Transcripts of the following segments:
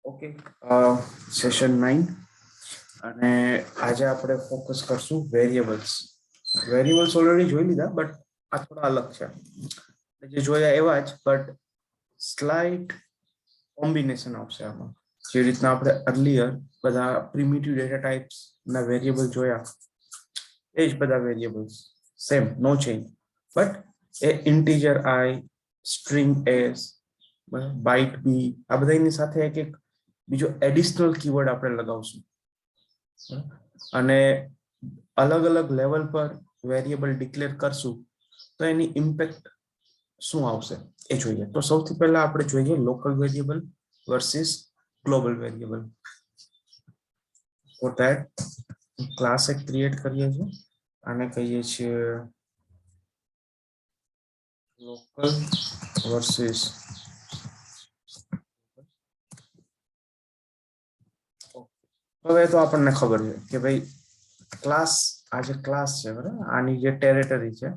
Okay, session 9 અને આજે આપણે ફોકસ કરશું વેરિયેબલ્સ. વેરિયેબલ્સ ઓલરેડી જોઈ લીધા, બટ આ થોડા અલગ છે. જે જોયા એવા જ, બટ સ્લાઇટ કોમ્બિનેશન આવશે આમાં. જે રીતના આપણે અર્લિયર બધા પ્રિમિટિવ ડેટા ટાઈપ્સ ના વેરિયેબલ જોયા, એ જ બધા variables same, no change, but એ integer i, string s, byte b, આ બધાની સાથે એક એક બીજો એડિશનલ કીવર્ડ આપણે લગાવશું અને અલગ અલગ લેવલ પર વેરિયેબલ ડિક્લેર કરશું તો એની ઇમ્પેક્ટ શું આવશે એ જોઈએ. તો સૌથી પહેલા આપણે જોઈએ local variable versus global variable. For that class એક ક્રિએટ કરીએ છીએ, આને કહીએ છીએ લોકલ વર્સિસ હવે તો આપણને ખબર છે કે ભાઈ ક્લાસ, આ જે ક્લાસ છે બરાબર, આની જે ટેરેટરી છે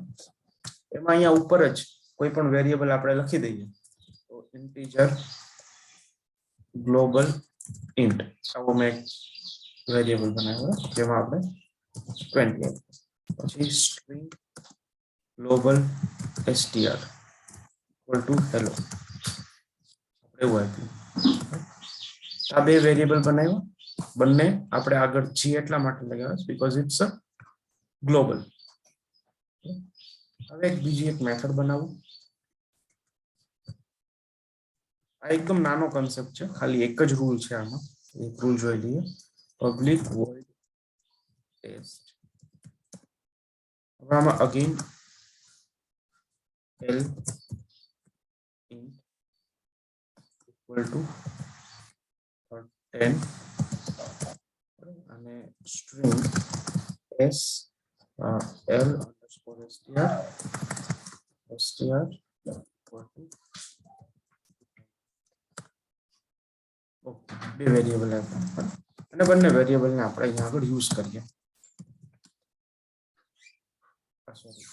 એમાં અહીંયા ઉપર જ કોઈ પણ વેરિયેબલ આપણે લખી દઈએ તો ઇન્ટીજર ગ્લોબલ ઇન્ટ આવો મેં વેરિયેબલ બનાવ્યો જેમાં આપણે 20 પછી string global str equal to hello એવું આપ્યું. આ બે વેરિયેબલ બનાવ્યો, બંને આપણે આગળ જી એટલા માટે લગાવ્યા બીકોઝ ઇટ્સ અ ગ્લોબલ. હવે એક બીજી એક મેથડ બનાવું. આ એકદમ નાનો કન્સેપ્ટ છે, ખાલી એક જ રૂલ છે આમાં. એક રૂલ જોઈ લઈએ, પબ્લિક વોઇડ ટેસ્ટ. હવે આમાં અગેન l ઇક્વલ ટુ 10 અને string s l underscore str equal to બે વેરિયેબલ અને બંને વેરિયેબલ ને આપણે અહીંયા આગળ યુઝ કરીએ. સોરી,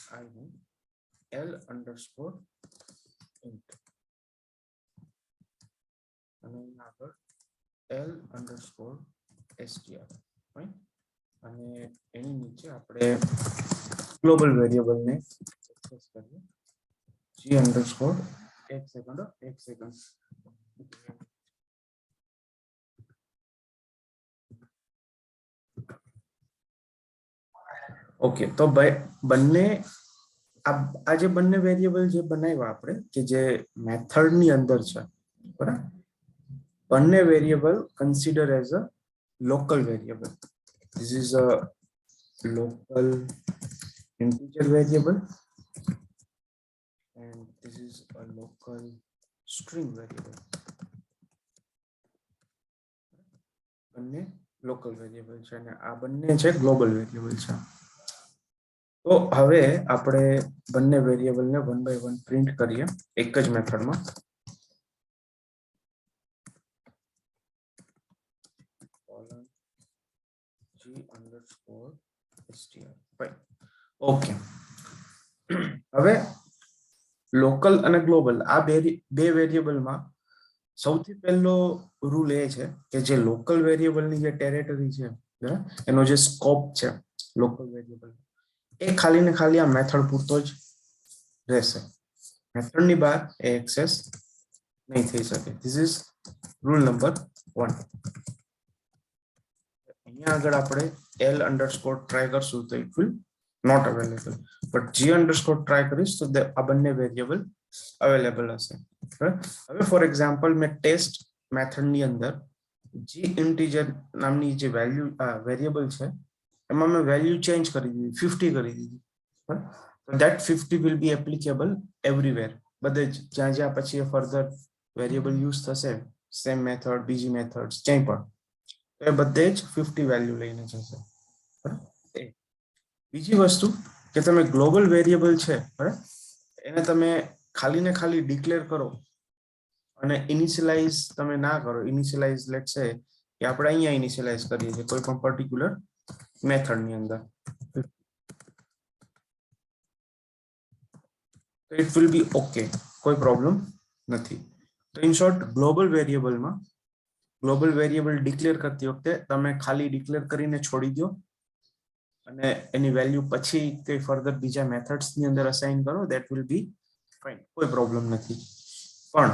l underscore int અને અહીંયા આગળ l underscore str અને એની નીચે આપણે ગ્લોબલ વેરિયેબલ ને એક્સેસ કરીએ g underscore એક સેકન્ડ. ઓકે, તો બંને આ જે બંને વેરિયેબલ જે બનાવ્યા આપણે કે જે મેથડ ની અંદર છે બરાબર, બંને variable consider as a local variable. This is a local integer variable and this is a local string variable. બંને લોકલ વેરિયેબલ છે અને આ બંને છે ગ્લોબલ વેરિયેબલ છે. તો હવે આપણે બંને વેરિયેબલ ને વન બાય વન પ્રિન્ટ કરીએ એક જ મેથડમાં. g underscore str. ઓકે, હવે લોકલ અને ગ્લોબલ આ બે વેરિયેબલમાં સૌથી પહેલો રૂલ એ છે કે જે લોકલ વેરિયેબલની જે ટેરેટરી છે એનો જે સ્કોપ છે લોકલ વેરિયેબલ, એ ખાલી ને ખાલી આ મેથડ પૂરતો જ રહેશે. મેથડની બહાર એ એક્સેસ નહીં થઈ શકે. This is rule number 1. અહીંયા આગળ આપણે l underscore ટ્રાય કરશું તો it will not available, but g underscore try કરીશ તો આ બંને વેરિયેબલ અવેલેબલ હશે. હવે ફોર એક્ઝામ્પલ મેં ટેસ્ટ મેથડની અંદર g ઇન્ટીજર નામની જે વેરિયેબલ છે એમાં મેં વેલ્યુ ચેન્જ કરી દીધી, 50 કરી દીધી. So that 50 will be applicable everywhere, બધે જ્યાં જ્યાં પછી ફર્ધર વેરિયેબલ યુઝ થશે, સેમ મેથડ, બીજી મેથડ, ક્યાંય પણ એ બધે જ 50 વેલ્યુ લઈને જશે. બીજી વસ્તુ કે તમે ગ્લોબલ વેરિયેબલ છે એને તમે ખાલી ને ખાલી ડિક્લેર કરો અને ઇનિશિયલાઇઝ તમે ના કરો. ઇનિશિયલાઇઝ લેટ્સ સે કે આપણે અહીંયા ઇનિશિયલાઇઝ કરીએ છીએ કોઈ પણ પર્ટિક્યુલર મેથડ ની અંદર, તો ઇટ વિલ બી ઓકે, કોઈ પ્રોબ્લેમ નથી. તો ઇન શોર્ટ ગ્લોબલ વેરિયેબલમાં ગ્લોબલ વેરિયેબલ ડિક્લેર કરતી વખતે તમે ખાલી ડિક્લેર કરીને છોડી દો અને એની વેલ્યુ પછી કઈ ફર્ધર બીજા મેથડ્સ ની અંદર અસાઇન કરો, ધેટ વિલ બી ફાઇન, કોઈ પ્રોબ્લેમ નથી. પણ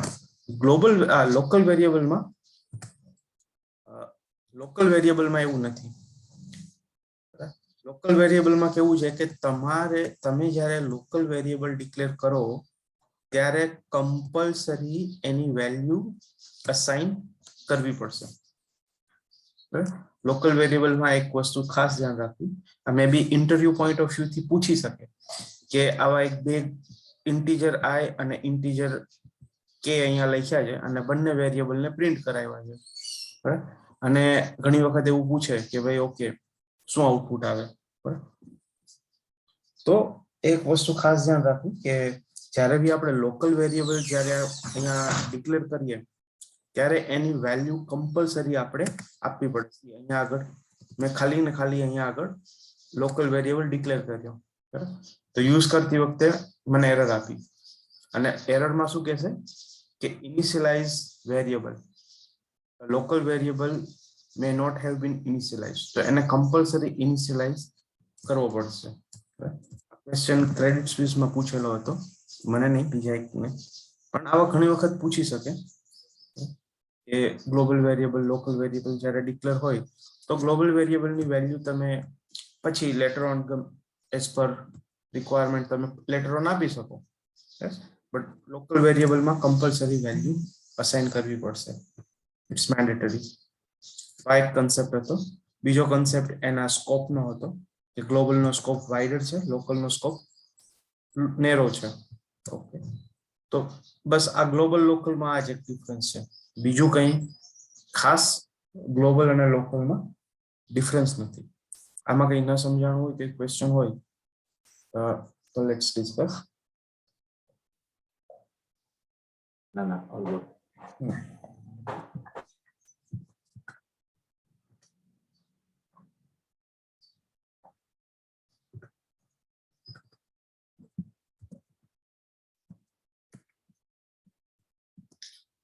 લોકલ વેરિયેબલમાં એવું નથી. લોકલ વેરિયેબલમાં કેવું છે કે તમે જ્યારે લોકલ વેરિયેબલ ડિક્લેર કરો ત્યારે કમ્પલસરી એની વેલ્યુ અસાઇન કરવી પડશે. લોકલ વેરિયેબલમાં એક વસ્તુ ખાસ ધ્યાન રાખવી, મે બી ઇન્ટરવ્યુ પોઈન્ટ ઓફ વ્યૂ થી પૂછી શકે કે આવા એક બે ઇન્ટીજર આઈ અને ઇન્ટીજર કે અહીંયા લખ્યા છે અને બંને વેરિયેબલ ને પ્રિન્ટ કરાવ્યા છે, બરાબર, અને ઘણી વખત એવું પૂછે કે ભાઈ ઓકે શું આઉટપુટ આવે, બરાબર. તો એક વસ્તુ ખાસ ધ્યાન રાખવું કે જ્યારે બી આપણે લોકલ વેરિયેબલ જ્યારે અહીંયા ડિક્લેર કરીએ ત્યારે એની વેલ્યુ કમ્પલસરી આપણે આપવી પડશે. અહીંયા આગળ મેં ખાલી ને ખાલી અહીંયા આગળ લોકલ વેરિયેબલ ડિક્લેર કર્યો, બરાબર, તો યુઝ કરતી વખતે મને એરર આપી અને એરરમાં શું કહેશે કે initialise variable, local variable may not have been initialized, તો એને કમ્પલસરી ઇનિશિયલાઇઝ કરવો પડશે. ક્વેશ્ચન ક્રેડિટ સ્વિસમાં પૂછેલો હતો, મને નહીં બીજા એકને, પણ આવા ઘણી વખત પૂછી શકે કે ગ્લોબલ વેરિયેબલ લોકલ વેરિયેબલ જ્યારે ડિક્લેર હોય તો ગ્લોબલ વેરિયેબલની વેલ્યુ તમે પછી letter on as per requirement તમે લેટર ઓન આપી શકો, બટ લોકલ વેરિયેબલમાં કમ્પલસરી વેલ્યુ અસાઇન કરવી પડશે, ઇટ્સ મેન્ડેટરી. આ એક કન્સેપ્ટ હતો. બીજો કન્સેપ્ટ એના સ્કોપનો હતો કે ગ્લોબલનો સ્કોપ વાઇડર છે, લોકલનો સ્કોપ નેરો છે. ઓકે, તો બસ આ ગ્લોબલ લોકલમાં આ જ એક ડિફરન્સ છે, બીજું કંઈ ખાસ ગ્લોબલ અને લોકલમાં ડિફરન્સ નથી. આમાં કંઈ ન સમજાણું હોય કે ક્વેશ્ચન હોય તો લેટ્સ ડિસ્કસ. ના ઓલ ગુડ.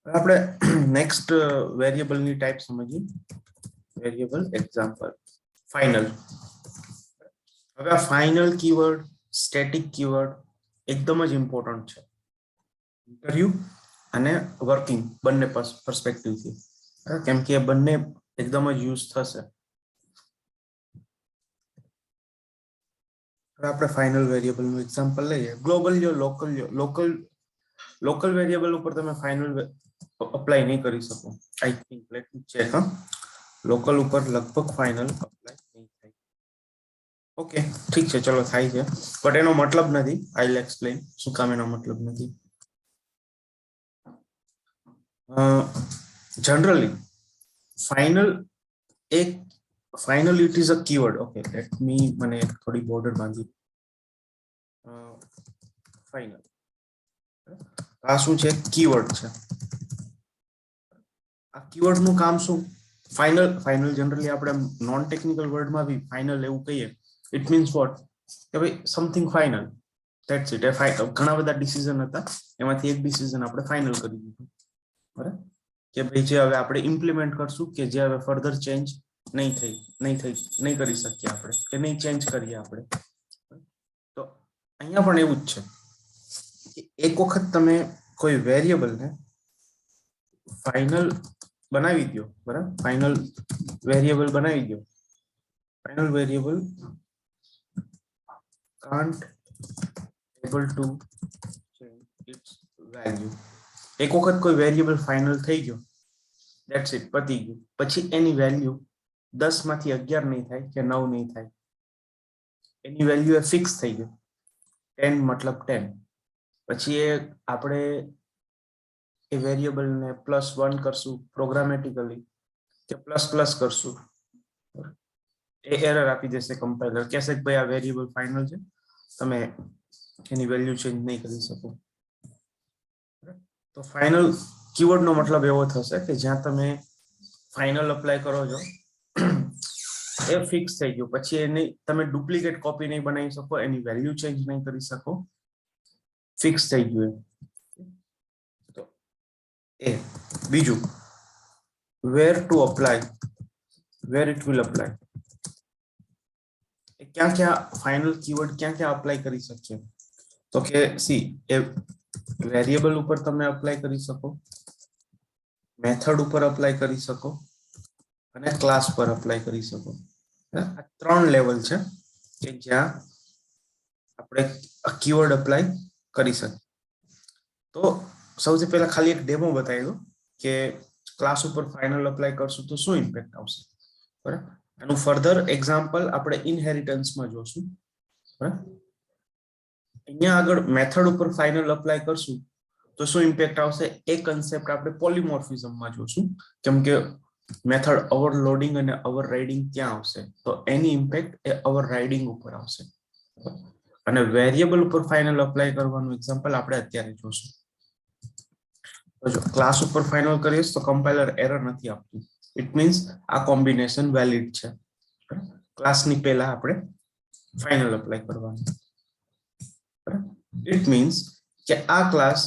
આપણે નેક્સ્ટ વેરિયેબલની ટાઈપ સમજીએ. Variable example final. હવે આ ફાઇનલ કીવર્ડ, સ્ટેટિક કીવર્ડ એકદમ જ ઇમ્પોર્ટન્ટ છે ઇન્ટરવ્યુ અને વર્કિંગ બંને પર્સપેક્ટિવથી, કેમ કે બંને એકદમ જ યુઝ થશે. આપણે ફાઇનલ વેરિયેબલનું એક્ઝામ્પલ લઈએ. ગ્લોબલ લ્યો, લોકલ લ્યો. લોકલ વેરિયેબલ ઉપર તમે ફાઇનલ અપ્લાય નહીં કરી શકો. I think let me check. Local ઉપર લગભગ ફાઇનલ અપ્લાય નહીં થાય. ઓકે, ઠીક છે, ચલો થાય છે, બટ એનો મતલબ નથી. આઈ વિલ એક્સપ્લેન શું કામ એનો મતલબ નથી. Generally final it is a keyword. Okay, let me મને થોડી બોર્ડર બાંધી. ફાઇનલ આ શું છે? કીવર્ડ છે. આ કીવર્ડ નું કામ શું? ફાઇનલ જનરલી આપણે નોન ટેકનિકલ વર્ડમાં બી ફાઇનલ એવું કહીએ, ઇટ મીન્સ વોટ કે ભાઈ સમથિંગ ફાઇનલ, ધેટ્સ ઇટ. ઘણા બધા ડિસિઝન હતા, એમાંથી એક ડિસિઝન આપણે ફાઇનલ કરી દીધું, બરાબર, કે ભાઈ જે હવે આપણે ઇમ્પ્લિમેન્ટ કરશું, કે જે હવે ફર્ધર ચેન્જ નહીં કરી શકીએ આપણે, કે નહીં ચેન્જ કરીએ આપણે. તો અહીંયા પણ એવું જ છે કે એક વખત તમે કોઈ વેરિયેબલને ફાઇનલ બનાવી દો, બરાબર, ફાઇનલ વેરિયેબલ બનાવી દો. Final variable can't able to change its value. એક વખત કોઈ વેરિયેબલ ફાઇનલ થઈ ગયો, ધેટ્સ ઇટ, પતી ગયું. પછી એની વેલ્યુ 10 માંથી 11 નહીં થાય કે 9 નહીં થાય, એની વેલ્યુ એ ફિક્સ થઈ ગયું. 10 મતલબ 10. પછી એ આપણે એ વેરિયેબલને +1 કરશું પ્રોગ્રામેટિકલી, કે ++ કરશું, એ એરર આપી દેશે કમ્પાઇલર, કહેશે કે ભાઈ આ વેરિયેબલ ફાઇનલ છે, તમે એની વેલ્યુ ચેન્જ નહીં કરી શકો. તો ફાઇનલ કીવર્ડ નો મતલબ એવો થશે કે જ્યાં તમે ફાઇનલ અપ્લાય કરો છો એ ફિક્સ થઈ ગયું, પછી એની તમે ડુપ્લિકેટ કોપી નહીં બનાવી શકો, એની વેલ્યુ ચેન્જ નહીં કરી શકો, ફિક્સ થઈ ગયું. તો એ બીજું where to apply, where it will apply. क्या फाइनल कीवर्ड क्या अप्लाई કરી શકીએ તો કે સી એ વેરિયેબલ ઉપર તમે અપ્લાય કરી શકો, મેથડ ઉપર અપ્લાય કરી શકો અને ક્લાસ પર અપ્લાય કરી શકો. આ ત્રણ લેવલ છે કે જ્યાં આપણે कीवर्ड અપ્લાય કરી શકીએ. તો સૌથી પહેલા ખાલી એક ડેમો બતાવી દો કે ક્લાસ ઉપર ફાઇનલ અપ્લાય કરશું તો શું ઇમ્પેક્ટ આવશે. બરાબર, એનું ફર્ધર એક્ઝામ્પલ આપણે ઇનહેરિટન્સમાં જોશું. બરાબર, અહીંયા આગળ મેથડ ઉપર ફાઇનલ અપ્લાય કરશું તો શું ઇમ્પેક્ટ આવશે એ કન્સેપ્ટ આપણે પોલીમોર્ફિઝમમાં જોશું, કેમ કે મેથડ ઓવરલોડિંગ અને ઓવરરાઇડિંગ ત્યાં આવશે તો એની ઇમ્પેક્ટ એ ઓવરરાઇડિંગ ઉપર આવશે. અને વેરિયેબલ ઉપર ફાઇનલ અપ્લાય કરવાનું એક્ઝામ્પલ આપણે અત્યારે જોશું. જો ક્લાસ ઉપર ફાઇનલ કરીએ તો કમ્પાઇલર એરર નથી આપતું, ઇટ મીન્સ આ કોમ્બિનેશન વેલિડ છે. ક્લાસની પહેલા આપણે ફાઇનલ અપ્લાય કરવાનું. ઇટ મીન્સ કે આ ક્લાસ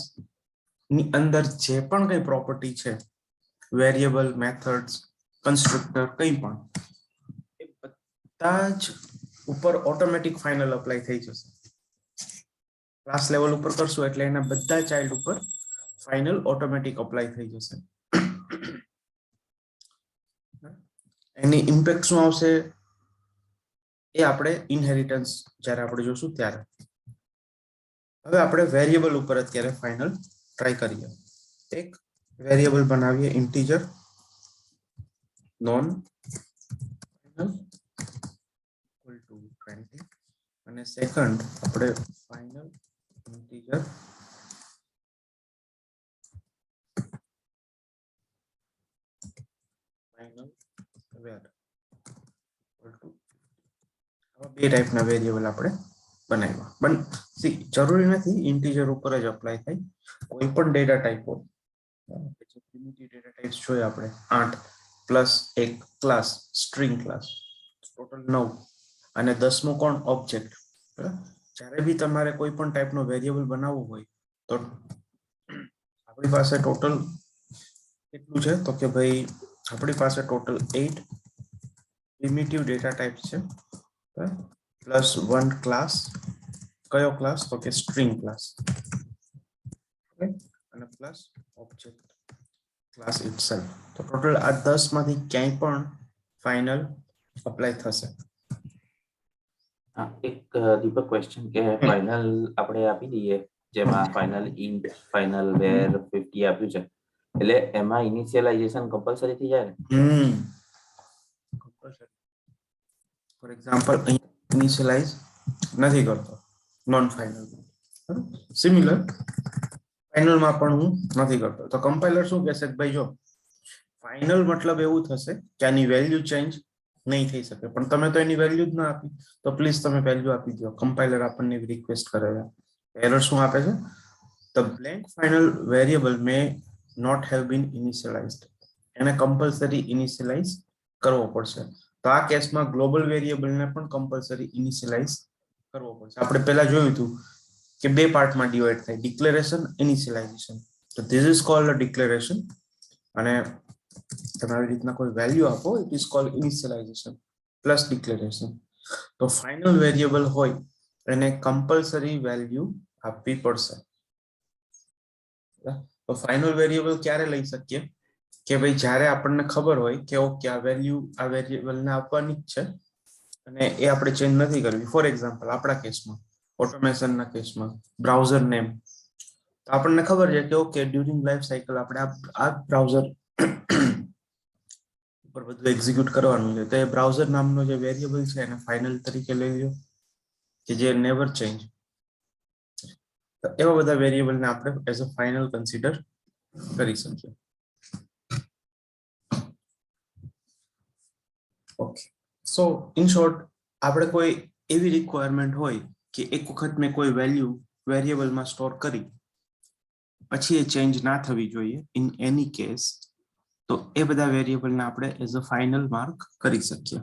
ની અંદર જે પણ કઈ પ્રોપર્ટી છે, વેરિયેબલ, મેથડ્સ, કન્સ્ટ્રક્ટર, કંઈ પણ, એ બધા જ ઉપર ઓટોમેટિક ફાઇનલ અપ્લાય થઈ જશે. ક્લાસ લેવલ ઉપર કરશું એટલે એના બધા ચાઇલ્ડ ઉપર ફાઇનલ ઓટોમેટિક અપ્લાય થઈ જશે. એની ઇમ્પેક્ટ શું આવશે એ આપણે ઇનહેરિટન્સ જ્યારે આપણે જોશું ત્યારે. હવે આપણે વેરિયેબલ ઉપર અત્યારે ફાઇનલ ટ્રાય કરીએ. એક વેરિયેબલ બનાવીએ integer non final equal to 20 અને સેકન્ડ આપણે final integer final var equal to. આવા બે ટાઈપના વેરિયેબલ આપણે બનાવ્યા. પણ સી જરૂરી નથી ઇન્ટીજર ઉપર જ અપ્લાય થાય, કોઈ પણ ડેટા ટાઈપ હોય. જે પ્રિમિટિવ ડેટા ટાઈપ્સ જોઈએ આપણે 8 પ્લસ એક ક્લાસ સ્ટ્રિંગ ક્લાસ, ટોટલ 9 અને 10મો કોણ ઓબ્જેક્ટ. જ્યારે બી તમારે કોઈ પણ ટાઈપનો વેરિયેબલ બનાવવું હોય તો આપણી પાસે ટોટલ કેટલું છે તો કે ભાઈ આપણી પાસે ટોટલ 8 પ્રિમિટિવ ડેટા ટાઈપ્સ છે પ્લસ 1 ક્લાસ. કયો ક્લાસ તો કે સ્ટ્રિંગ ક્લાસ, અને પ્લસ ઓબ્જેક્ટ ક્લાસ ઇટસેલ્ફ. તો ટોટલ આ 10 માંથી ક્યાંય પણ ફાઇનલ અપ્લાય થશે. એક દીપક ક્વેશ્ચન કે ફાઇનલ આપણે આપી દઈએ જેમાં ફાઇનલ ઇન્ટ ફાઇનલ વેર 50 આપ્યું છે એટલે એમાં ઇનિશિયલાઇઝેશન કમ્પલસરી થઈ જાય ને? કમ્પલસરી. ફોર એક્ઝામ્પલ અહીં ઇનિશિયલાઇઝ નથી કરતો નોન ફાઇનલ, સિમિલર ફાઇનલમાં પણ હું નથી કરતો. તો કમ્પાઇલર શું કહેશે કે ભાઈ જો ફાઇનલ મતલબ એવું થશે કે આની વેલ્યુ ચેન્જ નહીં થઈ શકે, પણ તમે તો એની વેલ્યુ જ ના આપી તો પ્લીઝ તમે વેલ્યુ આપી દો. કમ્પાઇલર આપણને રિક્વેસ્ટ કરે છે. એરર શું આપે છે? The blank final variable may not have been initialized. એને કમ્પલસરી ઇનિશિયલાઇઝ કરવો પડશે. તો આ કેસમાં ગ્લોબલ વેરિયેબલને પણ કમ્પલસરી ઇનિશિયલાઇઝ કરવો પડશે. આપણે પહેલા જોયું હતું કે બે પાર્ટમાં ડિવાઈડ થાય, ડિક્લેરેશન, ઇનિશિયલાઇઝેશન. તો this is called a declaration અને તમે આવી રીતના કોઈ વેલ્યુ આપો, it is called initialization plus declaration. તો ફાઇનલ વેરિયેબલ હોય એને કમ્પલસરી વેલ્યુ આપવી પડશે. તો ફાઇનલ વેરિયેબલ ક્યારે લઈ શકીએ કે ભાઈ જ્યારે આપણને ખબર હોય કે ઓકે આ વેલ્યુ આ વેરિયેબલને આપવાની જ છે અને એ આપણે ચેન્જ નથી કરવી. ફોર એક્ઝામ્પલ આપણા કેસમાં, ઓટોમેશનના કેસમાં બ્રાઉઝર નેમ, તો આપણને ખબર છે કે ઓકે ડ્યુરિંગ લાઈફ સાયકલ આપણે આ બ્રાઉઝર ઉપર બધું એક્ઝિક્યુટ કરવાનું છે. તો એ બ્રાઉઝર નામનો જે વેરિયેબલ છે એને ફાઇનલ તરીકે લઈ લો કે જે નેવર ચેન્જ. તો એવા બધા વેરિયેબલને આપણે એઝ અ ફાઇનલ કન્સિડર કરી શકીએ. ઓકે, સો ઇન શોર્ટ આપણે કોઈ એવી રિક્વાયરમેન્ટ હોય કે એક વખત મેં કોઈ વેલ્યુ વેરિયેબલમાં સ્ટોર કરી પછી એ ચેન્જ ના થવી જોઈએ ઇન એની કેસ, તો એ બધા વેરિયેબલને આપણે એઝ અ ફાઇનલ માર્ક કરી શકીએ.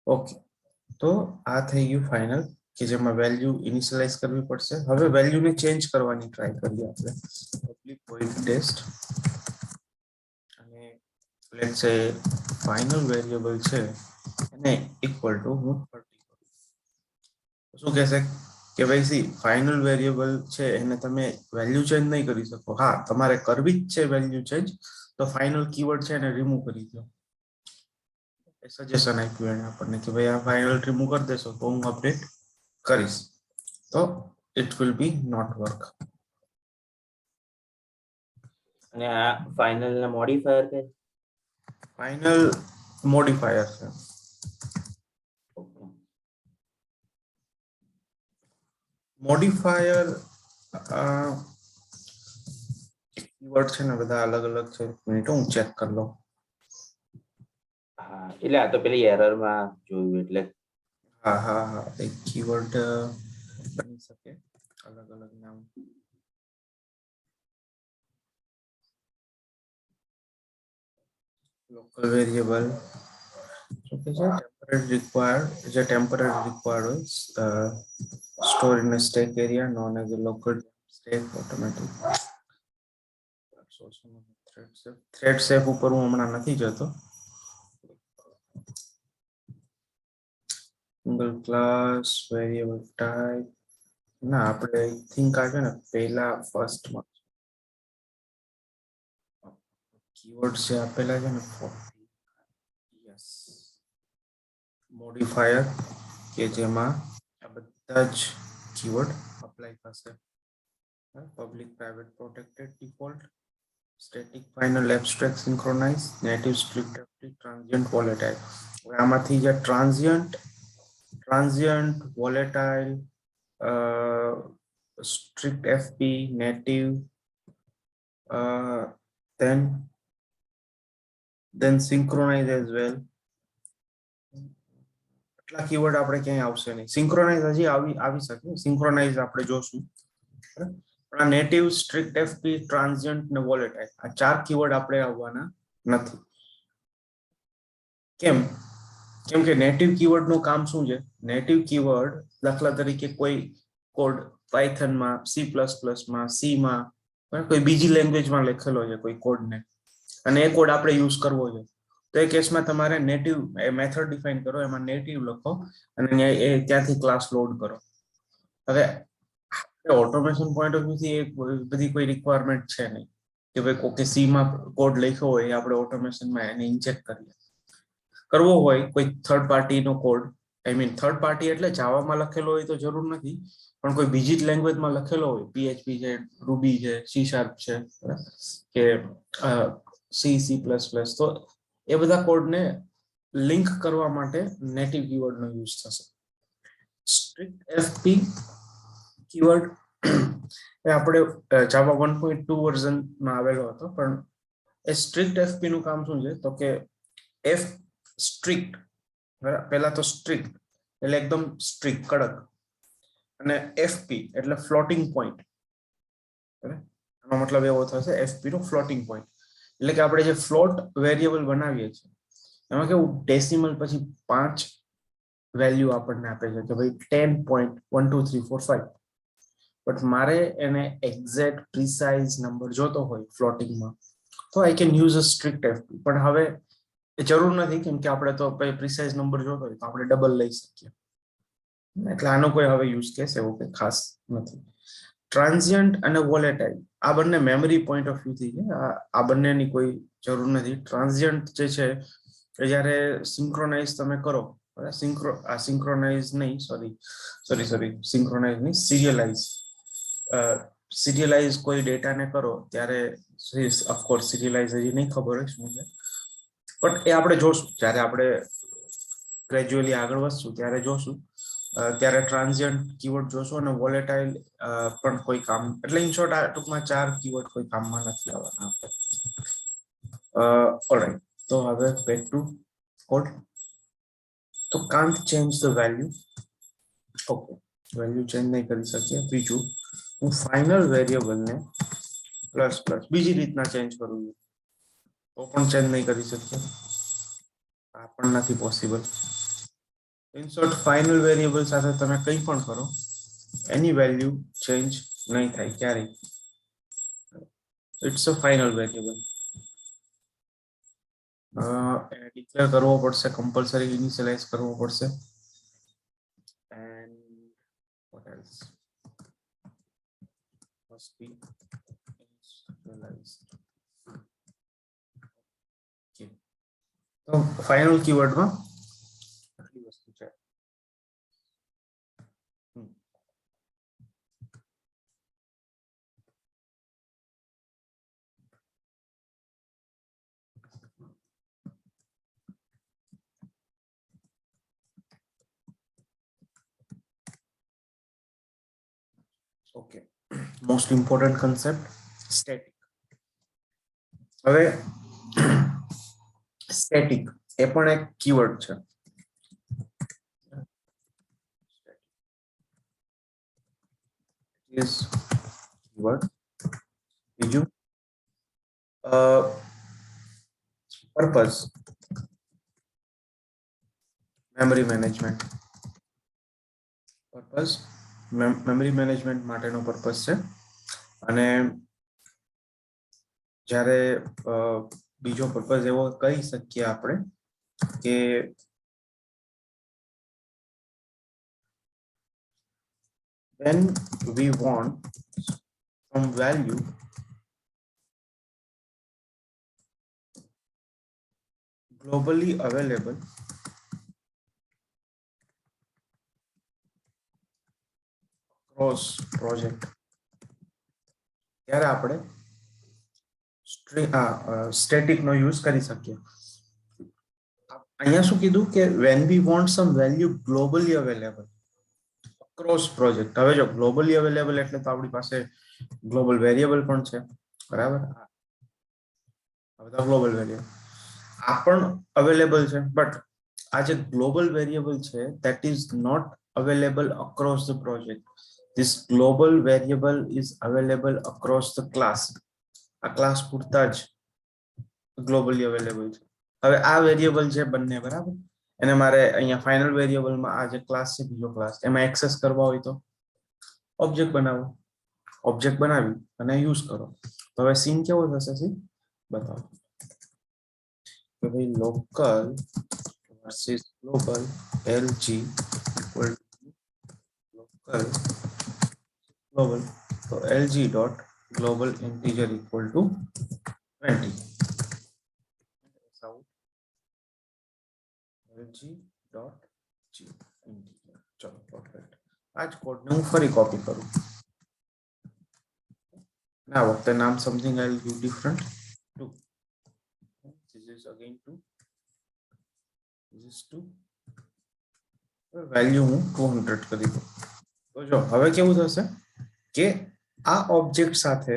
ઓકે, તો આ થઈ ગયું ફાઇનલ કે જેમાં વેલ્યુ ઇનિશિયલાઇઝ કરવી પડશે. હવે વેલ્યુને ચેન્જ કરવાની ટ્રાય કરીએ આપણે. પબ્લિક વોઇડ ટેસ્ટ લેટ્સ સે ફાઇનલ વેરિયેબલ છે એને ઇક્વલ ટુ હું 30 કરું, શું કહેશે કે ભાઈ સી ફાઇનલ વેરિયેબલ છે એને તમે વેલ્યુ ચેન્જ નહીં કરી શકો, હા તમારે કરવી જ છે વેલ્યુ ચેન્જ તો ફાઇનલ કીવર્ડ છે એને રિમૂવ કરી દો. સજેશન આપ્યું એને આપણને કે ભાઈ આ ફાઇનલ રિમૂવ કરી દેશો તો હું અપડેટ કરીશ, તો it will be not work. અને આ ફાઇનલ ને મોડિફાયર કે ફાઇનલ મોડિફાયર છે. મોડિફાયર કીવર્ડ છે ને બધા અલગ અલગ છે, મિનિટ હું ચેક કરી લઉં. હા એટલે આ તો પેલી એરર માં જોયું એટલે હા હા હા એક કીવર્ડ બની શકે અલગ અલગ નામ. લોકલ વેરિયેબલ ટેમ્પરરી રિક્વાયર્ડ, જે ટેમ્પરરી રિક્વાયર્ડ હોય store in stack area known as a local stack automatic. Thread safe ઉપર હું હમણાં નથી જતો. સિંગલ ક્લાસ વેરિયેબલ ટાઈપ ના આપણે આઈ થિંક આ છે ને પહેલા ફર્સ્ટમાં કીવર્ડ છે આપેલા છે ને યસ મોડિફાયર કે જેમાં આ બધા જ કીવર્ડ અપ્લાય થશે. Public private protected default static final abstract synchronise native strict transient volatile. આમાંથી જે transient volatile strict FP, native, then synchronize as well. એટલા કીવર્ડ આપણે ક્યાંય આવશે નહીં. સિંક્રોનાઇઝ હજી આવી શકે, સિંક્રોનાઇઝ આપણે જોશું. પણ આ નેટિવ, સ્ટ્રિક્ટ એફપી, ટ્રાન્ઝિયન્ટ ને વોલેટાઇલ આ 4 કીવર્ડ આપણે આવવાના નથી. કેમ કે નેટિવ કીવર્ડ નું કામ શું છે? નેટિવ કીવર્ડ દાખલા તરીકે કોઈ કોડ પાયથનમાં, C++માં, C માં કોઈ બીજી લેંગ્વેજમાં લખેલો છે કોઈ કોડને અને એ કોડ આપણે યુઝ કરવો છે તો એ કેસમાં તમારે નેટિવ મેથડ ડિફાઇન કરો, એમાં નેટિવ લખો અને એ ત્યાંથી ક્લાસ લોડ કરો. હવે ઓટોમેશન પોઈન્ટ ઓફ વ્યૂ થી બધી કોઈ રિક્વાયરમેન્ટ છે નહીં કે ભાઈ કોકે C માં કોડ લખ્યો હોય એ આપણે ઓટોમેશનમાં એને ઇન્જેક્ટ કરીએ. કરવો હોય કોઈ થર્ડ પાર્ટીનો code, I mean third party એટલે જાવામાં લખેલો હોય તો જરૂર નથી, પણ કોઈ બીજી જ લેંગ્વેજમાં લખેલો હોય, PHP છે, રૂબી છે, C# છે કે C++, તો એ બધા કોડને લિંક કરવા માટે નેટિવ કીવર્ડનો યુઝ થશે. સ્ટ્રિક્ટ એફપી કીવર્ડ એ આપણે જાવા 1.2 વર્ઝનમાં આવેલો હતો, પણ એ સ્ટ્રિક્ટ એફપી નું કામ શું છે તો કે એફ સ્ટ્રિક્ટ, પહેલા તો સ્ટ્રિક્ટ એટલે એકદમ સ્ટ્રિક્ટ કડક, અને એફપી એટલે ફ્લોટિંગ પોઈન્ટ. આનો મતલબ એવો થશે એફપી નો ફ્લોટિંગ પોઈન્ટ એટલે કે આપણે જે ફ્લોટ વેરિયેબલ બનાવીએ છીએ એમાં કેવું ડેસિમલ પછી 5 વેલ્યુ આપણને આપે છે કે ભાઈ 10.12345, બટ મારે એને એક્ઝેક્ટ પ્રિસાઇઝ નંબર જોતો હોય ફ્લોટિંગમાં તો I can use a strict FP. પણ હવે એ જરૂર નથી, કેમ કે આપણે તો પ્રિસાઇઝ નંબર જોતો હોય તો આપણે ડબલ લઈ શકીએ, એટલે આનો કોઈ હવે યુઝ કેસ એવું કંઈ ખાસ નથી. ટ્રાન્ઝિયન્ટ અને વોલેટાઇલ આ બંને મેમરી પોઈન્ટ ઓફ વ્યૂ થી છે, આ બંનેની કોઈ જરૂર નથી. ટ્રાન્ઝિયન્ટ જે છે એ જ્યારે સિંક્રોનાઇઝ તમે કરો, સિંક્રોનાઇઝ નહીં, સિંક્રોનાઇઝ નહીં, સિરિયલાઇઝ કોઈ ડેટાને કરો ત્યારે ઓફકોર્સ સિરિયલાઇઝ હજી નહીં ખબર હોય શું છે, બટ એ આપણે જોશું જ્યારે આપણે ગ્રેજ્યુઅલી આગળ વધશું ત્યારે જોશું, ત્યારે ટ્રાન્ઝિયન્ટ કીવર્ડ જોશું અને વોલેટાઇલ પણ કોઈ કામ, એટલે ઇન શોર્ટ આ ટૂંકમાં 4 કીવર્ડ કોઈ કામમાં નથી આવવાના આપણે. ઓલરાઈટ, તો હવે બેક ટુ કોડ. તો can't change the value. Okay, value change નહીં કરી શકીએ. બીજું, હું ફાઇનલ વેરિયેબલને પ્લસ બીજી રીતના ચેન્જ કરું છું તો પણ ચેન્જ નહીં કરી શકીએ, આ પણ નથી possible. In short final variable સાથે તમે કંઈ પણ કરો એની વેલ્યુ ચેન્જ નહીં થાય ક્યારેય. It's a final variable. Declare કરવો પડશે, કમ્પલસરી ઇનિશિયલાઇઝ કરવો પડશે. And what else must be initialized. Okay. તો ફાઇનલ કીવર્ડમાં આટલી વસ્તુ છે. Okay, most important concept static. હવે સ્ટેટિક એ પણ એક કીવર્ડ છે. Is keyword. બીજું purpose, memory management. Purpose memory management માટેનો પર્પઝ છે. અને જ્યારે બીજો પર્પઝ એવો કહી શકીએ આપણે કે when we want some value globally available across project, ત્યારે આપણે સ્ટેટિક નો યુઝ કરી શકીએ. અહીંયા શું કીધું કે when we want some value globally available across project. હવે જો globally available એટલે તો આપણી પાસે ગ્લોબલ વેરિયેબલ પણ છે, બરાબર? આ બધા ગ્લોબલ વેરિયેબલ આ પણ અવેલેબલ છે, બટ આ જે ગ્લોબલ વેરિયેબલ છે that is not available across the project. This global variable is available across the class. આ ક્લાસ પૂરતા જ ગ્લોબલી અવેલેબલ છે. હવે આ વેરિયેબલ છે બંને, બરાબર? એને મારે અહીંયા ફાઇનલ વેરિયેબલમાં આ જે ક્લાસ છે, બીજો ક્લાસ, એમાં એક્સેસ કરવા હોય તો ઓબ્જેક્ટ બનાવો. ઓબ્જેક્ટ બનાવી અને યુઝ કરો. તો હવે સીન કેવો થશે? સીન બતાવો કે ભાઈ local versus global lg equal to local global. તો lg dot global integer equal to 20. lg dot g integer. ચલો પરફેક્ટ. આ જ કોડને હું ફરી કોપી કરું. આ વખતે નામ something I will give different. 2. This is again 2. This is 2. Value હું 200 કરી દઉં. તો જો હવે કેવું થશે કે આ ઓબ્જેક્ટ સાથે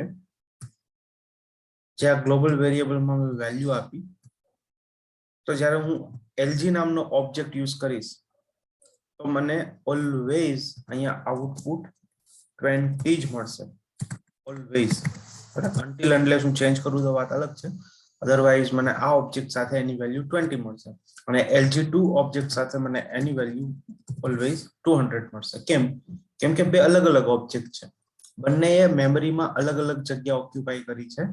જે આ ગ્લોબલ વેરિયેબલમાં મેં વેલ્યુ આપી, તો જ્યારે હું lg નામનો ઓબ્જેક્ટ યુઝ કરીશ તો મને ઓલવેઝ અહીંયા આઉટપુટ 20 જ મળશે. ઓલવેઝ, બરાબર? અનટિલ અનલેસ હું ચેન્જ કરું તો વાત અલગ છે. અધરવાઇઝ મને આ ઓબ્જેક્ટ સાથે એની વેલ્યુ 20 મળશે અને lg2 ઓબ્જેક્ટ સાથે મને એની વેલ્યુ ઓલવેઝ 200 મળશે. કેમ કે બે અલગ અલગ ઓબ્જેક્ટ છે, બંનેએ મેમરીમાં અલગ અલગ જગ્યા ઓક્યુપાય કરી છે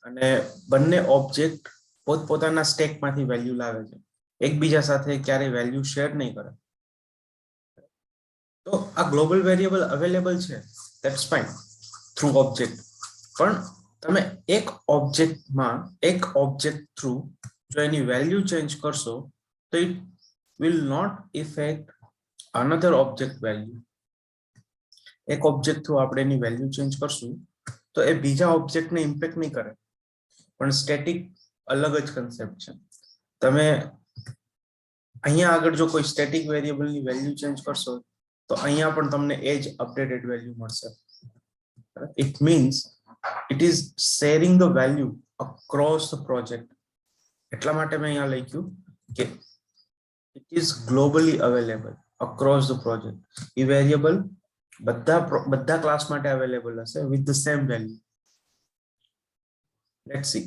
અને બંને ઓબ્જેક્ટ પોતપોતાના સ્ટેકમાંથી વેલ્યુ લાવે છે, એકબીજા સાથે ક્યારે વેલ્યુ શેર નહીં કરે. તો આ ગ્લોબલ વેરિયેબલ અવેલેબલ છે, ધેટ્સ ફાઇન, થ્રુ ઓબ્જેક્ટ. પણ તમે એક ઓબ્જેક્ટમાં એક ઓબ્જેક્ટ થ્રુ જો એની વેલ્યુ ચેન્જ કરશો તો it will not effect another object value. એક ઓબ્જેક્ટ થ્રુ આપણે એની વેલ્યુ ચેન્જ કરશું તો એ બીજા ઓબ્જેક્ટને ઇમ્પેક્ટ નહીં કરે. પણ સ્ટેટિક અલગ જ કન્સેપ્ટ છે. તમે અહીંયા આગળ જો કોઈ સ્ટેટિક વેરિયેબલની વેલ્યુ ચેન્જ કરશો તો અહીંયા પણ તમને એ જ અપડેટેડ વેલ્યુ મળશે. It means it is sharing the value across the project. એટલા માટે મેં અહીંયા લખ્યું કે it is globally available across the project. A variable બધા ક્લાસ માટે અવેલેબલ હશે with the same value. Let's see.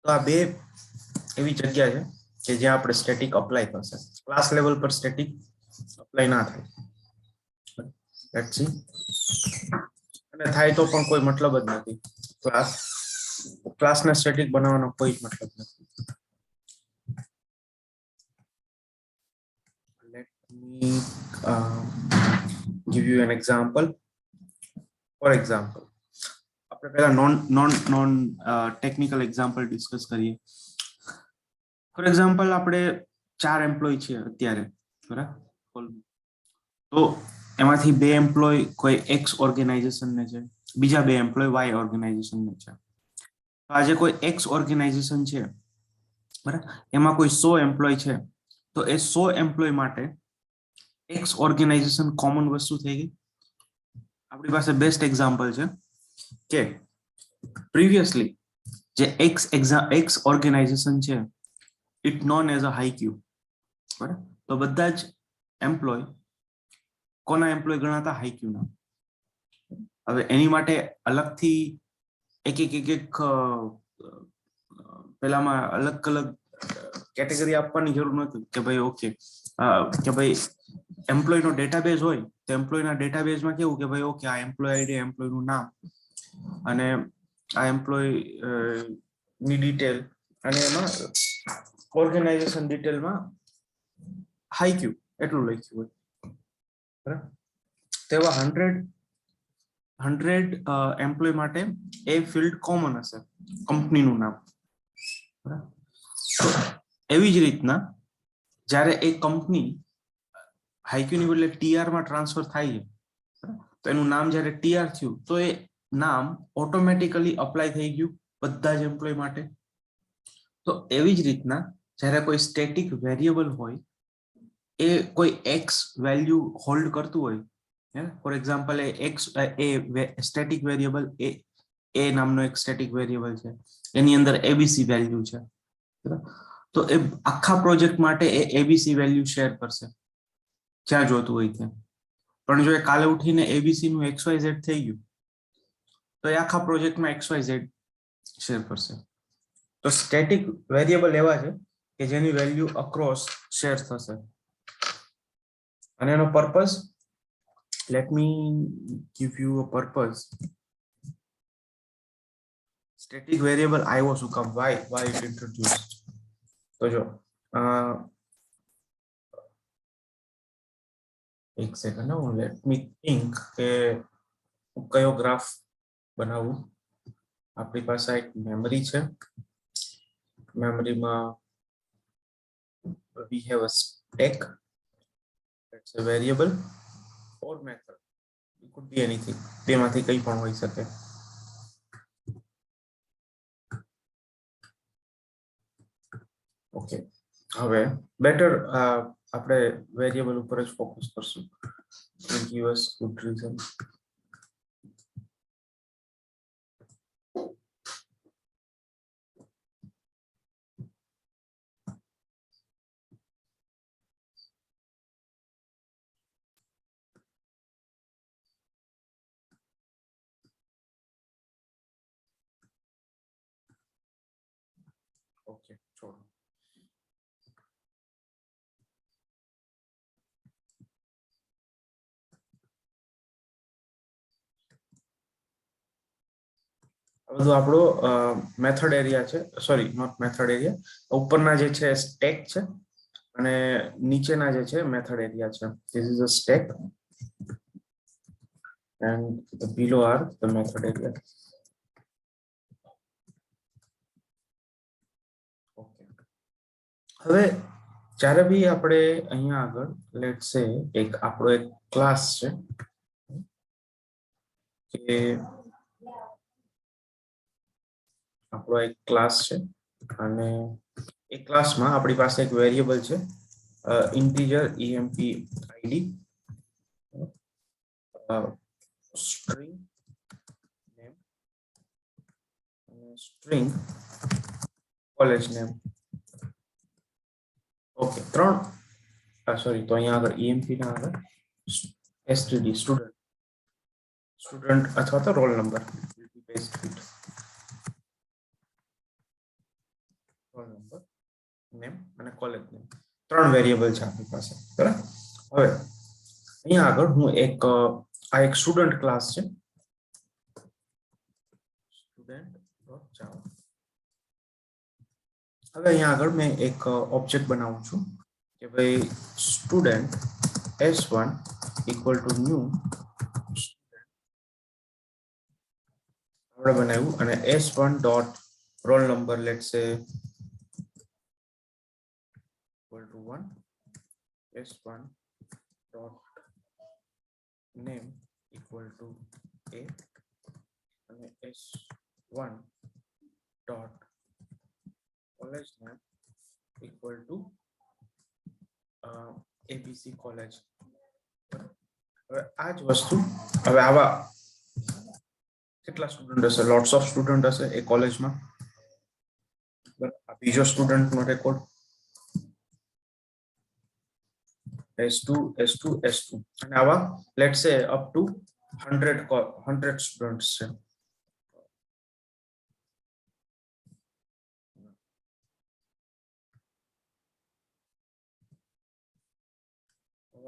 તો આ બે એવી જગ્યા છે કે જ્યાં આપણે સ્ટેટિક અપ્લાય થશે. ક્લાસ લેવલ પર સ્ટેટિક અપ્લાય ના થાય. Let's see. અને થાય તો પણ કોઈ મતલબ જ નથી. ક્લાસને સ્ટેટિક બનાવવાનો કોઈ મતલબ નથી. Let me give you an example. For example, આપણે પહેલા નોન ટેકનિકલ એક્ઝામ્પલ ડિસ્કસ કરીએ. ફોર એક્ઝામ્પલ આપણે 4 એમ્પ્લોય છે અત્યારે, બરાબર? તો એમાંથી 2 એમ્પ્લોય કોઈ એક્સ ઓર્ગેનાઇઝેશન ને છે, બીજા 2 એમ્પ્લોય વાય ઓર્ગેનાઇઝેશન ને છે. તો આજે કોઈ એક્સ ઓર્ગેનાઇઝેશન છે, બરાબર, એમાં કોઈ 100 એમ્પ્લોય છે. તો એ 100 એમ્પ્લોય માટે એક્સ ઓર્ગેનાઇઝેશન કોમન વસ્તુ થઈ ગઈ. આપણી પાસે બેસ્ટ એક્ઝામ્પલ છે કે પ્રીવિયસલી જે એક્સ ઓર્ગેનાઇઝેશન છે, ઇટ નોન એઝ અ હાઈક્યુ, બરાબર? તો બધા જ એમ્પ્લોય કોના એમ્પ્લોય ગણાતા? હાઈક્યુ ના. હવે એની માટે અલગથી એક પેલામાં અલગ કેટેગરી આપવાની જરૂર નથી કે ભાઈ ઓકે કે ભાઈ એમ્પ્લોય નો ડેટાબેઝ હોય તો એમ્પ્લોય ના ડેટાબેઝમાં કેવું કે ભાઈ ઓકે આ એમ્પ્લોય આઈડી, એમ્પ્લોય નું નામ અને આ એમ્પ્લોય ની ડિટેલ અને એમાં ઓર્ગેનાઇઝેશન ડિટેલમાં હાઈક્યુ એટલું લખ્યું હોય, બરાબર? તેવા 100 એમ્પ્લોય માટે એ ફિલ્ડ કોમન હશે, કંપનીનું નામ, બરાબર? તો એવી જ રીતના જ્યારે એ કંપની હાઈક્યુ ની બદલે ટીઆર માં ટ્રાન્સફર થાય છે, તો એનું નામ જ્યારે ટીઆર થયું તો એ નામ ઓટોમેટિકલી અપ્લાય થઈ ગયું બધા જ એમ્પ્લોય માટે. તો એવી જ રીતના જ્યારે કોઈ સ્ટેટિક વેરિયેબલ હોય એ કોઈ એક્સ વેલ્યુ હોલ્ડ કરતું હોય, ફોર એક્ઝામ્પલ સ્ટેટિક વેરિયેબલ એ નામનો એક સ્ટેટિક વેરિયેબલ છે, એની અંદર એબીસી વેલ્યુ છે, તો એ આખા પ્રોજેક્ટ માટે એ એબીસી વેલ્યુ શેર કરશે જ્યાં જોતું હોય ત્યાં. પણ જો એ કાલે ઉઠીને એબીસી નું XYZ થઈ ગયું તો એ આખા પ્રોજેક્ટમાં XYZ શેર કરશે. તો સ્ટેટિક વેરિયેબલ એવા છે કે જેની વેલ્યુ અક્રોસ શેર થશે. અને એનો purpose, let me give you a purpose. Static variable આવ્યો શું કામ? Y it introduced? તો જો એક સેકન્ડ, લેટ મી થિંક કે કયો ગ્રાફ બનાવું. આપણી પાસે એક મેમરી છે, મેમરીમાં we have a stack, that's a variable or method, it could be anything, તેમાંથી કંઈ પણ હોઈ શકે. ઓકે, હવે બેટર આપણે વેરિયેબલ ઉપર જ ફોકસ કરશું. give us good reason. Okay, છોડો. આ બધું આપણો મેથડ એરિયા છે, સોરી નોટ મેથડ એરિયા, ઉપરના જે છે સ્ટેક છે અને નીચેના જે છે મેથડ એરિયા છે. This is a stack and the below are the method area. Okay, હવે જ્યારે બી આપણે અહીંયા આગળ લેટ્સ સે એક આપણો એક ક્લાસ છે કે આપણો એક ક્લાસ છે અને એ ક્લાસમાં આપણી પાસે એક વેરિયેબલ છે integer emp id, string name અને string college name. ઓકે, ત્રણ સોરી, તો અહીંયા આગળ emp ના આગળ std સ્ટુડન્ટ અથવા તો roll number. Roll number name અને કોલેજ નેમ, 3 વેરિયેબલ છે આપણી પાસે, બરાબર. હવે અહીંયા આગળ હું આ એક સ્ટુડન્ટ ક્લાસ છે, student.java. હવે અહીંયા આગળ મેં એક ઓબ્જેક્ટ બનાવું છું કે ભાઈ student s1 equal to new આપણે બનાવ્યું, અને s1 dot roll number let's say equal to 1, s1 dot name equal to a, અને s1 dot college name equal to abc college. હવે આ જ વસ્તુ હવે આવા કેટલા સ્ટુડન્ટ હશે, લોટ્સ ઓફ સ્ટુડન્ટ હશે એ કોલેજમાં, આ બીજો સ્ટુડન્ટ નો રેકોર્ડ s2 s2 s2, અને આવા લેટ્સ સે અપ ટુ 100 સ્ટુડન્ટ્સ છે.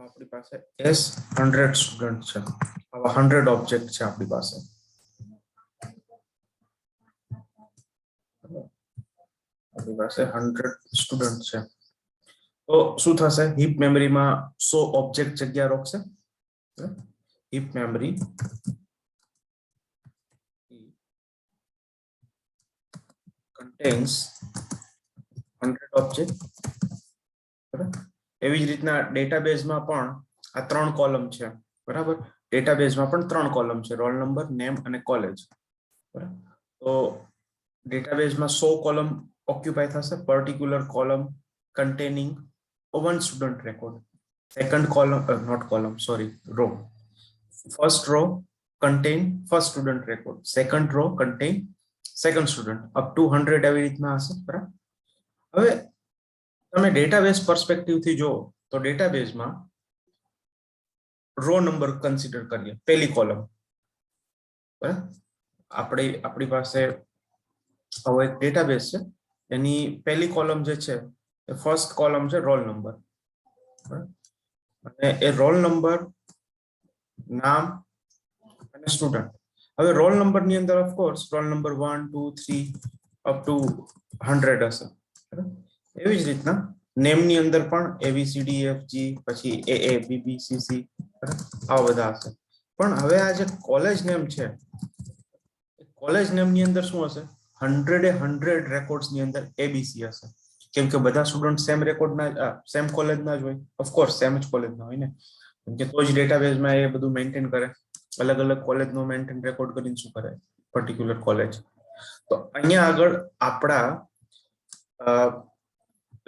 આપણી પાસે s 100 સ્ટુડન્ટ છે, આવા 100 ઓબ્જેક્ટ છે આપણી પાસે. આપણી પાસે 100 સ્ટુડન્ટ છે, તો શું થશે, હીપ મેમરીમાં 100 ઓબ્જેક્ટ જગ્યા રોકશે. હીપ મેમરી contains 100 ઓબ્જેક્ટ, બરાબર. એવી જ રીતના ડેટાબેઝમાં પણ આ 3 કોલમ છે, બરાબર. ડેટાબેઝમાં પણ 3 કોલમ છે, રોલ નંબર, નેમ અને કોલેજ, બરાબર. તો ડેટાબેઝમાં 100 કોલમ ઓક્યુપાય થશે, particular column containing one student record. Second column, not column, sorry, row. First row contain first student record. Second row contain second student. Up to 100 એવી રીતના હશે, બરાબર. હવે તમે ડેટાબેઝ પર્સપેક્ટિવ થી જો તો ડેટાબેઝમાં રો નંબર કન્સિડર કરીએ, પહેલી કોલમ, બરાબર. આપણી પાસે આવો એક ડેટાબેઝ છે, એની પહેલી કોલમ જે છે ફર્સ્ટ કોલમ છે રોલ નંબર, અને એ રોલ નંબર, નામ અને સ્ટુડન્ટ. હવે રોલ નંબર ની અંદર of course roll number 1 2 3 up to 100 હશે, બરાબર. એવી જ રીતના નેમ ની અંદર પણ ABCDEFG, પછી AABBCC, આવા બધા હશે. પણ હવે આ જે કોલેજ નેમ છે, કોલેજ નેમ ની અંદર શું હશે, 100 રેકોર્ડ્સ ની અંદર ABC હશે, કેમ કે બધા સ્ટુડન્ટ સેમ રેકોર્ડ ના સેમ કોલેજ ના જ હોય, ઓફકોર્સ સેમ જ કોલેજ ના હોય ને, કેમ કે તો જ ડેટાબેઝમાં એ બધું મેન્ટેન કરે. અલગ અલગ કોલેજ નો મેન્ટેન રેકોર્ડ કરીને શું કરે, પર્ટિક્યુલર કોલેજ. તો અહીંયા આગળ આપણા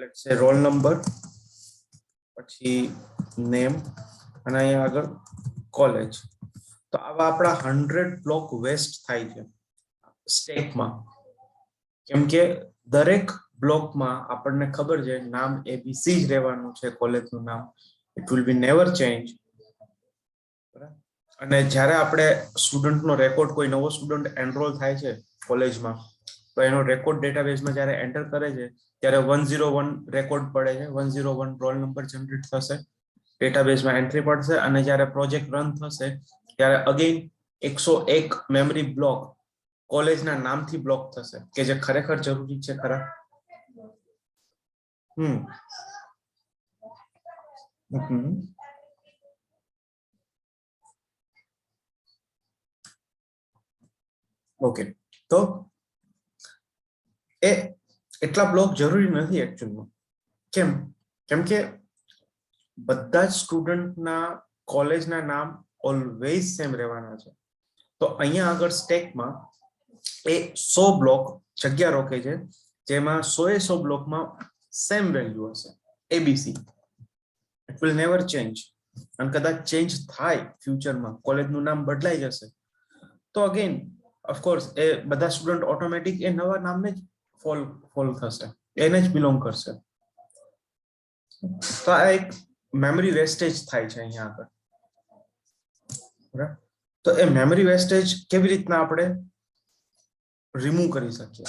લેટ્સ સે રોલ નંબર, પછી નેમ, અને અહીંયા આગળ કોલેજ. તો આવા આપણા 100 બ્લોક વેસ્ટ થાય છે સ્ટેકમાં, કેમ કે દરેક બ્લોકમાં આપણને ખબર છે નામ ABC જ રહેવાનું છે, કોલેજનું નામ, it will B never change, બરાબર. અને જ્યારે આપણે સ્ટુડન્ટનો રેકોર્ડ, કોઈ નવો સ્ટુડન્ટ એનરોલ થાય છે કોલેજમાં, તો એનો રેકોર્ડ ડેટાબેઝમાં જ્યારે એન્ટર કરે છે ત્યારે 101 રેકોર્ડ પડે છે, 101 રોલ નંબર જનરેટ થશે, ડેટાબેઝમાં એન્ટ્રી પડશે, અને જ્યારે પ્રોજેક્ટ રન થશે ત્યારે અગેન 101 મેમરી બ્લોક કોલેજના નામથી બ્લોક થશે, કે જે ખરેખર જરૂરી છે ખરા. ઓકે, તો એ એટલા બ્લોક જરૂરી નથી એકચ્યુઅલમાં. કેમ કે બધા જ સ્ટુડન્ટના કોલેજના નામ ઓલવેઝ સેમ રહેવાના છે. તો અહીંયા આગળ સ્ટેકમાં એ 100 બ્લોક જગ્યા રોકે છે, જેમાં 100 બ્લોકમાં સેમ વેલ્યુ હશે, ABC. It will never change. અને કદાચ ચેન્જ થાય ફ્યુચરમાં, કોલેજનું નામ બદલાઈ જશે, તો અગેન ઓફકોર્સ એ બધા સ્ટુડન્ટ ઓટોમેટિક એ નવા નામને જ ફોલ થશે, એને જ બિલોંગ કરશે. તો આ એક મેમરી વેસ્ટેજ થાય છે અહીંયા આગળ, બરાબર. તો એ મેમરી વેસ્ટેજ કેવી રીતના આપણે રિમૂવ કરી શકીએ,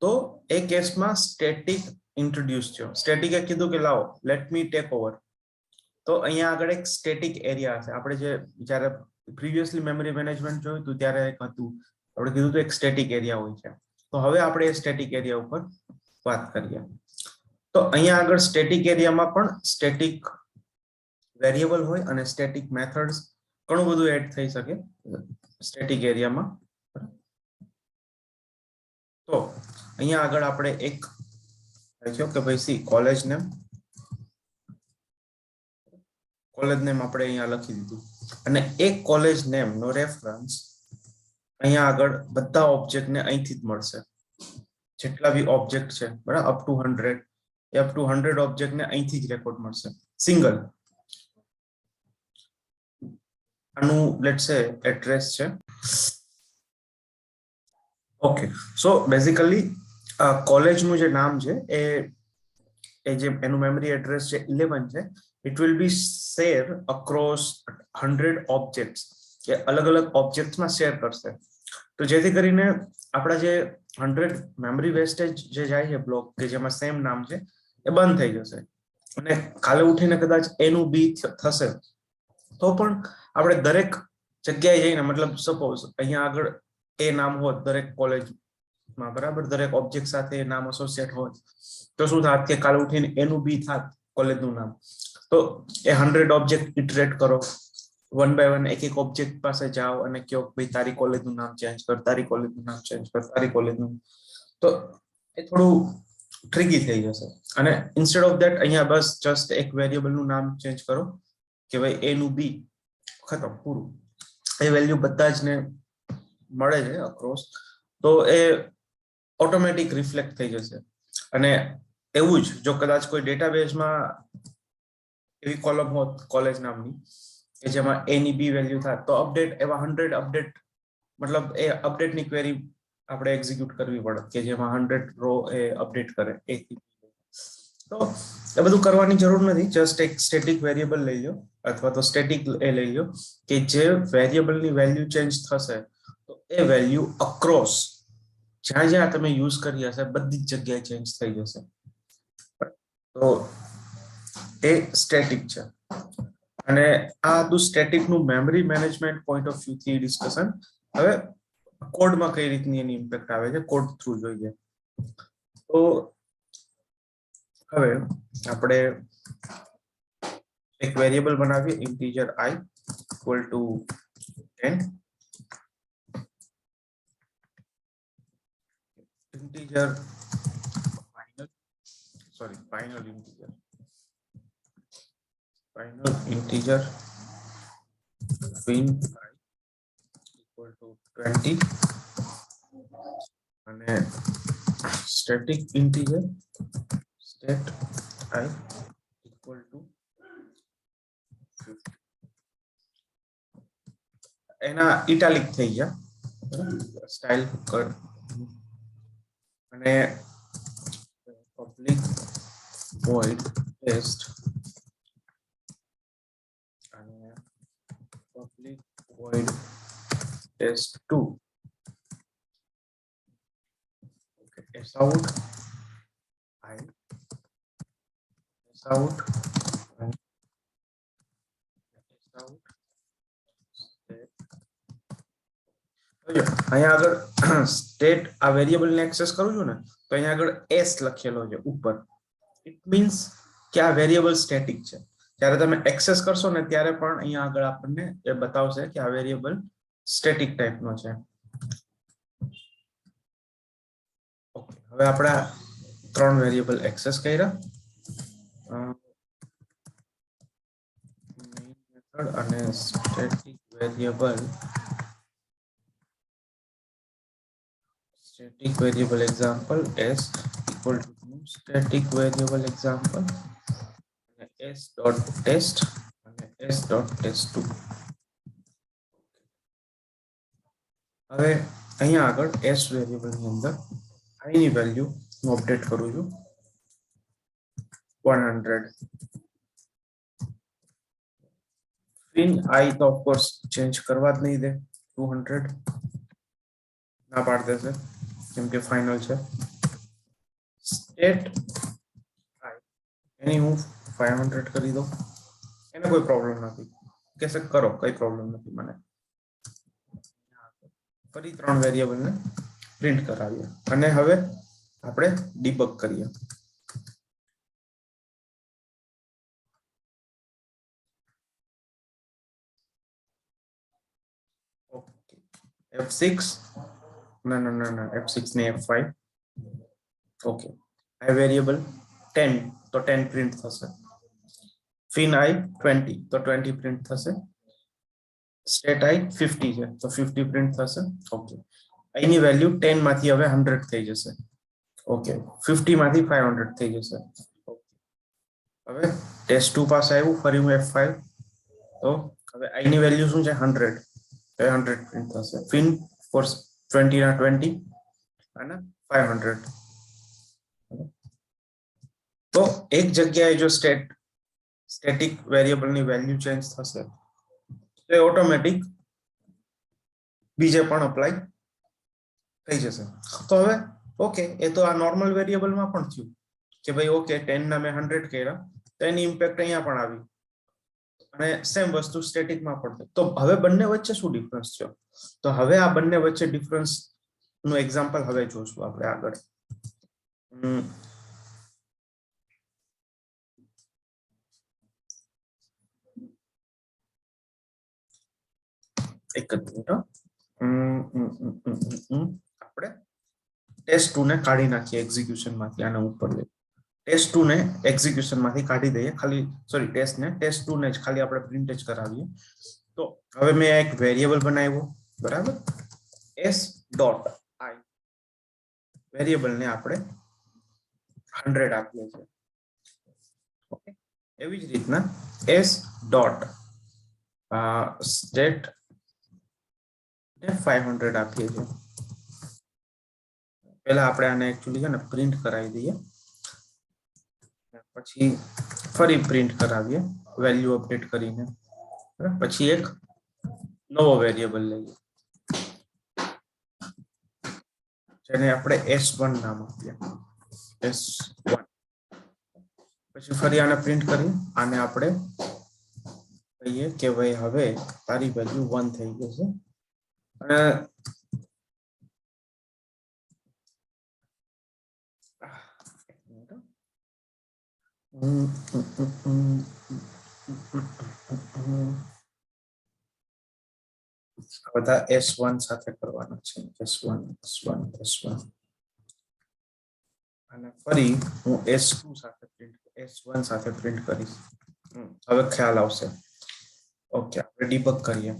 તો એ કેસમાં સ્ટેટિક ઇન્ટ્રોડ્યુસ થયો. સ્ટેટિકે કીધું કે લાવો લેટ મી ટેક ઓવર. તો અહીંયા આગળ એક સ્ટેટિક એરિયા હશે. આપણે જે જ્યારે પ્રીવિયસલી મેમરી મેનેજમેન્ટ જોયું હતું ત્યારે એક હતું, આપણે કીધું હતું એક સ્ટેટિક એરિયા હોય છે. તો હવે આપણે એ સ્ટેટિક એરિયા ઉપર વાત કરીએ. તો અહીંયા આગળ સ્ટેટિક એરિયામાં પણ સ્ટેટિક વેરિયેબલ હોય અને સ્ટેટિક મેથડ્સ ઘણું બધું એડ થઈ શકે સ્ટેટિક એરિયામાં. તો અહીંયા આગળ આપણે એક લખ્યો કે ભાઈ સી કોલેજ નેમ આપણે અહીંયા લખી દીધું અને એક કોલેજ નેમ નો રેફરન્સ અહીંયા આગળ બધા ઓબ્જેક્ટ ને અહીંથી જ મળશે. જેટલા બી ઓબ્જેક્ટ છે બરાબર up to 100 A up to 100 object ને અહીંથી જ રેકોર્ડ મળશે સિંગલ. આનું લેટ્સ સે એડ્રેસ છે. ઓકે, સો બેઝિકલી કોલેજ નું જે નામ છે એ જે એનું મેમરી એડ્રેસ છે 11 છે. It will B share across 100 objects, કે અલગ અલગ ઓબ્જેક્ટ્સમાં શેર કરશે. તો જેથી કરીને આપણા જે 100 મેમરી વેસ્ટેજ જે જાય છે બ્લોક કે જેમાં સેમ નામ છે એ બંધ થઈ જશે. અને કાલે ઉઠીને કદાચ એનું બી થશે તો પણ આપણે દરેક જગ્યાએ જઈને, મતલબ સપોઝ અહીંયા આગળ એ નામ હોત દરેક કોલેજમાં બરાબર, દરેક ઓબ્જેક્ટ સાથે એ નામ એસોસિએટ હોત, તો શું થાત કે કાલે ઉઠીને એનું બી થાત કોલેજનું નામ. તો એ 100 ઓબ્જેક્ટ ઇટરેટ કરો, વન બાય વન એક એક ઓબ્જેક્ટ પાસે જાઓ અને કહો ભાઈ તારી કોલેજનું નામ ચેન્જ કર, તારી કોલેજનું નામ ચેન્જ કર, તારી કોલેજનું. તો એ થોડું ટ્રિકી થઈ જશે. અને ઇન્સ્ટેડ ઓફ ધેટ અહીંયા બસ જસ્ટ એક વેરિયેબલ નું નામ ચેન્જ કરો કે ભાઈ એ નું બી, ખતમ, પૂરું. એ વેલ્યુ બધા જ ને મળે છે અક્રોસ, તો એ ઓટોમેટિક રિફ્લેક્ટ થઈ જશે. અને એવું જ જો કદાચ કોઈ ડેટાબેઝમાં એવી કોલમ હોત કોલેજ નામની કે જેમાં એ ની બી વેલ્યુ થાય, તો અપડેટ એવા 100 અપડેટ, મતલબ એ અપડેટની ક્વેરી આપણે એક્ઝિક્યુટ કરવી પડે કે જેમાં 100 રો એ અપડેટ કરે એ. તો એ બધું કરવાની જરૂર નથી. જસ્ટ એક સ્ટેટિક વેરિયેબલ લઈ લો અથવા તો સ્ટેટિક એ લઈ લો કે જે વેરિયેબલની વેલ્યુ ચેન્જ થશે તો એ વેલ્યુ અક્રોસ જ્યાં જ્યાં તમે યુઝ કરી હશે બધી જ જગ્યાએ ચેન્જ થઈ જશે. તો એ સ્ટેટિક છે. અને આ હતું સ્ટેટિક નું memory management point of view થી ડિસ્કશન. હવે કોડમાં કઈ રીતની એની ઇમ્પેક્ટ આવે છે કોડ થ્રુ જોઈએ. તો હવે આપણે એક વેરિયેબલ બનાવીએ integer I equal to 10. integer final integer fin I equal to 20 અને static integer stat I equal to 50. એના ઇટાલિક થઈ ગયા સ્ટાઇલ કર અને public void test અને public void test2 okay sout I sout અહીંયા આગળ સ્ટેટ આ વેરિયેબલ ને એક્સેસ કરું છું ને તો અહીંયા આગળ s લખેલો છે ઉપર. ઇટ મીન્સ કે આ વેરિયેબલ સ્ટેટિક છે. જ્યારે તમે એક્સેસ કરશો ને ત્યારે પણ અહીંયા આગળ આપણને એ બતાવશે કે આ વેરિયેબલ સ્ટેટિક ટાઈપનો છે. ઓકે, હવે આપણા 3 વેરિયેબલ એક્સેસ કર્યા, મેઇન મેથડ અને static variable example s equal to new static variable example and s dot test and s dot test2. હવે અહીંયા આગળ s વેરિયેબલ ની અંદર i ની વેલ્યુ હું અપડેટ કરું છું 100. fin i તો ઓફ કોર્સ ચેન્જ કરવા જ નહીં દે, 200 ના પાડ દેશે કેમ કે ફાઇનલ છે. સ્ટેટ એની હું 500 કરી દઉં, એને કોઈ પ્રોબ્લેમ નથી, કહેશે કરો કઈ પ્રોબ્લેમ નથી મને. ફરી 3 વેરિયેબલ ને પ્રિન્ટ કરાવીએ અને હવે આપણે ડીબગ કરીએ. ઓકે, F6 ના F6 ને F5. ઓકે, i વેરિયેબલ 10 તો 10 પ્રિન્ટ થશે, fin i 20 તો 20 પ્રિન્ટ થશે, state i 50 છે તો 50 પ્રિન્ટ થશે. ઓકે, i ની વેલ્યુ 10 માંથી હવે 100 થઈ જશે. ઓકે, 50 માંથી 500 થઈ જશે. હવે ટેસ્ટ 2 પાસે આવ્યું, ફરી હું F5 તો હવે i ની વેલ્યુ શું છે 100 તો 100 પ્રિન્ટ થશે. fin for 20 ના 20 અને 500. તો એક જગ્યાએ જો સ્ટેટિક વેરિયેબલ ની વેલ્યુ ચેન્જ થશે તો એ ઓટોમેટિક બીજે પણ અપ્લાય થઈ જશે. તો હવે ઓકે, એ તો આ નોર્મલ વેરિયેબલ માં પણ થયું કે ભાઈ ઓકે 10 ના મેં 100 કર્યા તો એની ઇમ્પેક્ટ અહીંયા પણ આવી અને સેમ વસ્તુ સ્ટેટિક માં પણ થઈ. તો હવે બંને વચ્ચે શું ડિફરન્સ છે? તો હવે આ બંને વચ્ચે ડિફરન્સ નું એક્ઝામ્પલ હવે જોશું આપણે આગળ. એક જ મિનિટ, આપણે ટેસ્ટ 2 ને કાઢી નાખીએ એક્ઝિક્યુશન માંથી. આને ઉપર લઈ ટેસ્ટ 2 ને એક્ઝિક્યુશન માંથી કાઢી દઈએ, ખાલી સોરી ટેસ્ટ 2 ને જ ખાલી આપણે પ્રિન્ટ જ કરાવીએ. તો હવે મેં એક વેરિયેબલ બનાવ્યો, બરાબર, s.i વેરિયેબલ ને આપણે 100 આપીએ છીએ. ઓકે, એવી જ રીતના s.state ને 500 આપીએ છીએ. પહેલા આપણે આને એકચ્યુઅલી છે ને પ્રિન્ટ કરાવી દઈએ, પછી ફરી પ્રિન્ટ કરાવીએ વેલ્યુ અપડેટ કરીને. પછી એક નવો વેરિયેબલ લઈએ જેને આપણે s1 નામ આપીએ, s1. પછી ફરી આને પ્રિન્ટ કરી આને આપણે કહીએ કે ભાઈ હવે તારી વેલ્યુ 1 થઈ ગઈ છે. અને બધા s1 સાથે કરવાના છે, s1 s1 s1. અને ફરી હું s1 સાથે પ્રિન્ટ કરીશ. હવે ખ્યાલ આવશે. ઓકે, આપણે ડીબગ કરીએ,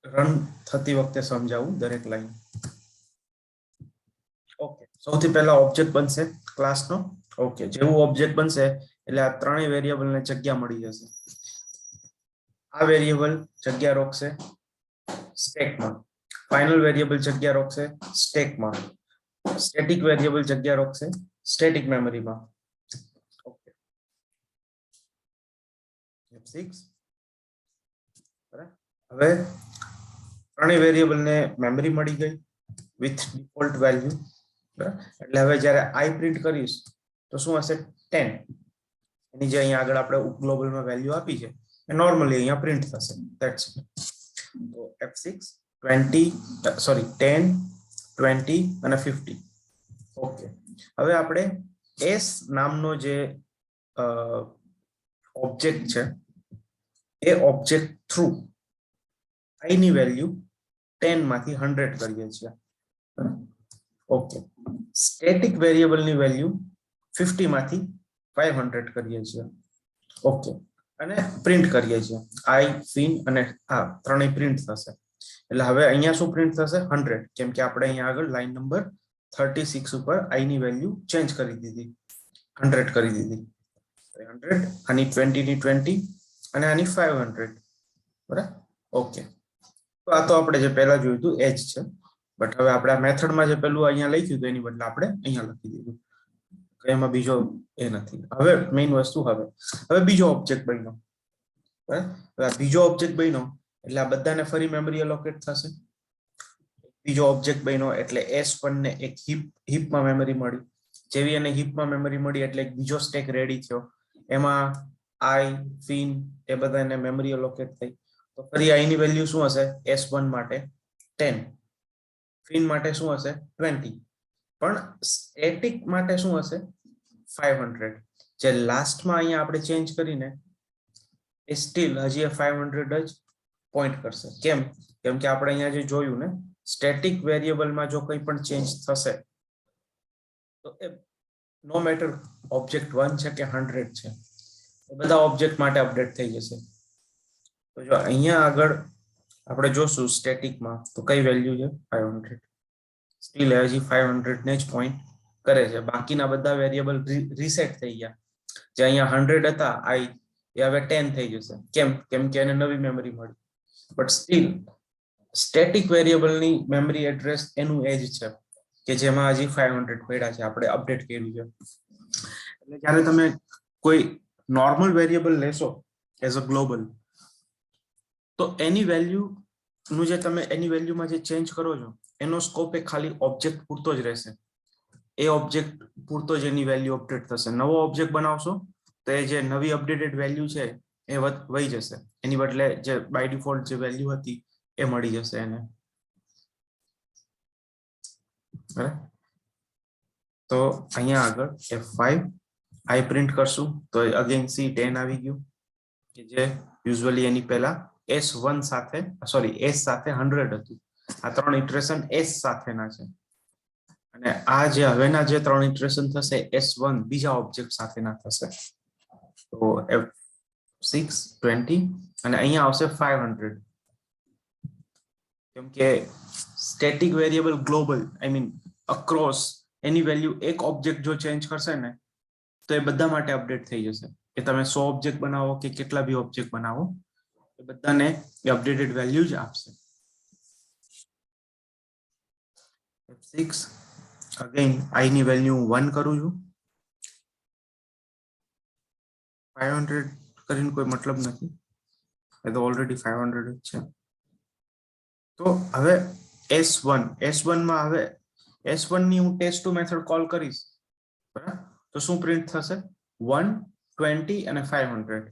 રન થતી વખતે સમજાવું દરેક લાઈન. ઓકે, સૌથી પહેલા ઓબ્જેક્ટ બનશે ક્લાસનો. ઓકે, જેવું ઓબ્જેક્ટ બનશે એટલે આ ત્રણેય વેરિયેબલ ને જગ્યા મળી જશે. આ વેરિયેબલ જગ્યા રોકશે સ્ટેકમાં, ફાઇનલ વેરિયેબલ જગ્યા રોકશે સ્ટેકમાં, સ્ટેટિક વેરિયેબલ જગ્યા રોકશે સ્ટેટિક મેમરીમાં. Okay, F6. હવે ત્રણેય વેરિયેબલ ને મેમરી મળી ગઈ વિથ ડિફોલ્ટ વેલ્યુ. એટલે હવે જ્યારે i પ્રિન્ટ કરીશ તો શું હશે 10. એની જે અહીંયા આગળ આપણે ગ્લોબલમાં વેલ્યુ આપી છે એ નોર્મલી અહીંયા પ્રિન્ટ થશે. That's it. તો F6 10 20 અને 50. ઓકે, હવે આપણે s નામનો જે ઓબ્જેક્ટ છે એ ઓબ્જેક્ટ થ્રુ i ની વેલ્યુ 10 માંથી 100 કરીએ છીએ. ઓકે, સ્ટેટિક વેરિયેબલ ની વેલ્યુ 50 માંથી 500 કરીએ છીએ. ઓકે, અને પ્રિન્ટ કરીએ છીએ i, fin અને આ ત્રણેય પ્રિન્ટ થશે. એટલે હવે અહીંયા શું પ્રિન્ટ થશે 100, કેમ કે આપણે અહીંયા આગળ લાઈન નંબર 36 ઉપર i ની વેલ્યુ ચેન્જ કરી દીધી, 100 કરી દીધી. 100, આની 20 ની 20 અને આની 500. બરાબર. ઓકે, તો આ તો આપણે જે પહેલા જોયું હતું એ જ છે, બટ હવે આપણે આ મેથડમાં જે પેલું અહીંયા લખ્યું હતું એની બદલે આપણે અહીંયા લખી દીધું, એમાં બીજો એ નથી. હવે મેઇન વસ્તુ હવે બીજો ઓબ્જેક્ટ બન્યો. બરાબર, બીજો ઓબ્જેક્ટ બન્યો એટલે આ બધાને ફરી મેમરી એલોકેટ થશે. બીજો ઓબ્જેક્ટ બન્યો એટલે s1 ને એક હીપમાં મેમરી મળી. જેવી એને હિપમાં મેમરી મળી એટલે એક બીજો સ્ટેક રેડી થયો, એમાં આઈ ફિન એ બધા એને મેમરી અલોકેટ થઈ. તો ફરી આઈની વેલ્યુ શું હશે? S1 માટે 10, ફિન માટે શું હશે? 20, પણ સ્ટેટિક માટે શું હશે? 500. જે લાસ્ટમાં અહીંયા આપણે ચેન્જ કરીને એ સ્ટીલ હજી 500 જ પોઈન્ટ કરશે. કેમ કે આપણે અહીંયા જે જોયું ને, સ્ટેટિક વેરિયેબલમાં જો કંઈ પણ ચેન્જ થશે તો એ નો મેટર ઓબ્જેક્ટ 1 છે કે 100 છે, એ બધા ઓબ્જેક્ટ માટે અપડેટ થઈ જશે. તો જો અહીંયા આગળ આપણે જોશું સ્ટેટિકમાં તો કઈ વેલ્યુ છે? 500. સ્ટીલ હજી 500 ને જ પોઈન્ટ કરે છે. બાકીના બધા વેરિયેબલ રીસેટ થઈ ગયા. જે અહીંયા 100 હતા આઈ, એ હવે 10 થઈ જશે. કેમ કે એને નવી મેમરી મળી. બટ સ્ટીલ સ્ટેટિક વેરિયેબલની મેમરી એડ્રેસ એનું એજ છે કે જેમાં હજી 500 પડ્યા છે, આપણે અપડેટ કર્યું છે. એટલે જ્યારે તમે કોઈ નોર્મલ વેરિયેબલ લેશો એઝ અ ગ્લોબલ, તો એની વેલ્યુ નું જે તમે એની વેલ્યુમાં જે ચેન્જ કરો છો એનો સ્કોપ એ ખાલી ઓબ્જેક્ટ પૂરતો જ રહેશે. એ ઓબ્જેક્ટ પૂરતો જ એની વેલ્યુ અપડેટ થશે. નવો ઓબ્જેક્ટ બનાવશો તો એ જે નવી અપડેટેડ વેલ્યુ છે એ વહી જશે. એની બદલે જે બાય ડિફોલ્ટ જે વેલ્યુ હતી એ મળી જશે એને. તો અહીંયા આગળ F5 આઈ પ્રિન્ટ કરશું તો અગેન C10 આવી ગયું કે જે યુઝ્યુઅલી એની પહેલા S1 સાથે S સાથે 100 હતું. આ ત્રણ ઇટરેશન S સાથેના છે, અને આ જે હવેના જે ત્રણ ઇટરેશન થશે S1 બીજા ઓબ્જેક્ટ સાથેના થશે. તો F6 20 અને અહીંયા આવશે 500. કેમ કે static variable global I mean across any value એક ઓબ્જેક્ટ જો ચેન્જ કરશે ને તો એ બધા માટે અપડેટ થઈ જશે. કે તમે 100 ઓબ્જેક્ટ બનાવો કે કેટલા બી ઓબ્જેક્ટ બનાવો, એ બધાને એ અપડેટેડ વેલ્યુ જ આપશે. F6 અગેન આઈ ની વેલ્યુ 1 કરું છું. 500 કરીને કોઈ મતલબ નથી, એ તો ઓલરેડી 500 જ છે. તો હવે S1 માં હવે S1 ની હું test2 મેથડ કોલ કરીશ, બરાબર? તો શું પ્રિન્ટ થશે? 1 20 અને 500.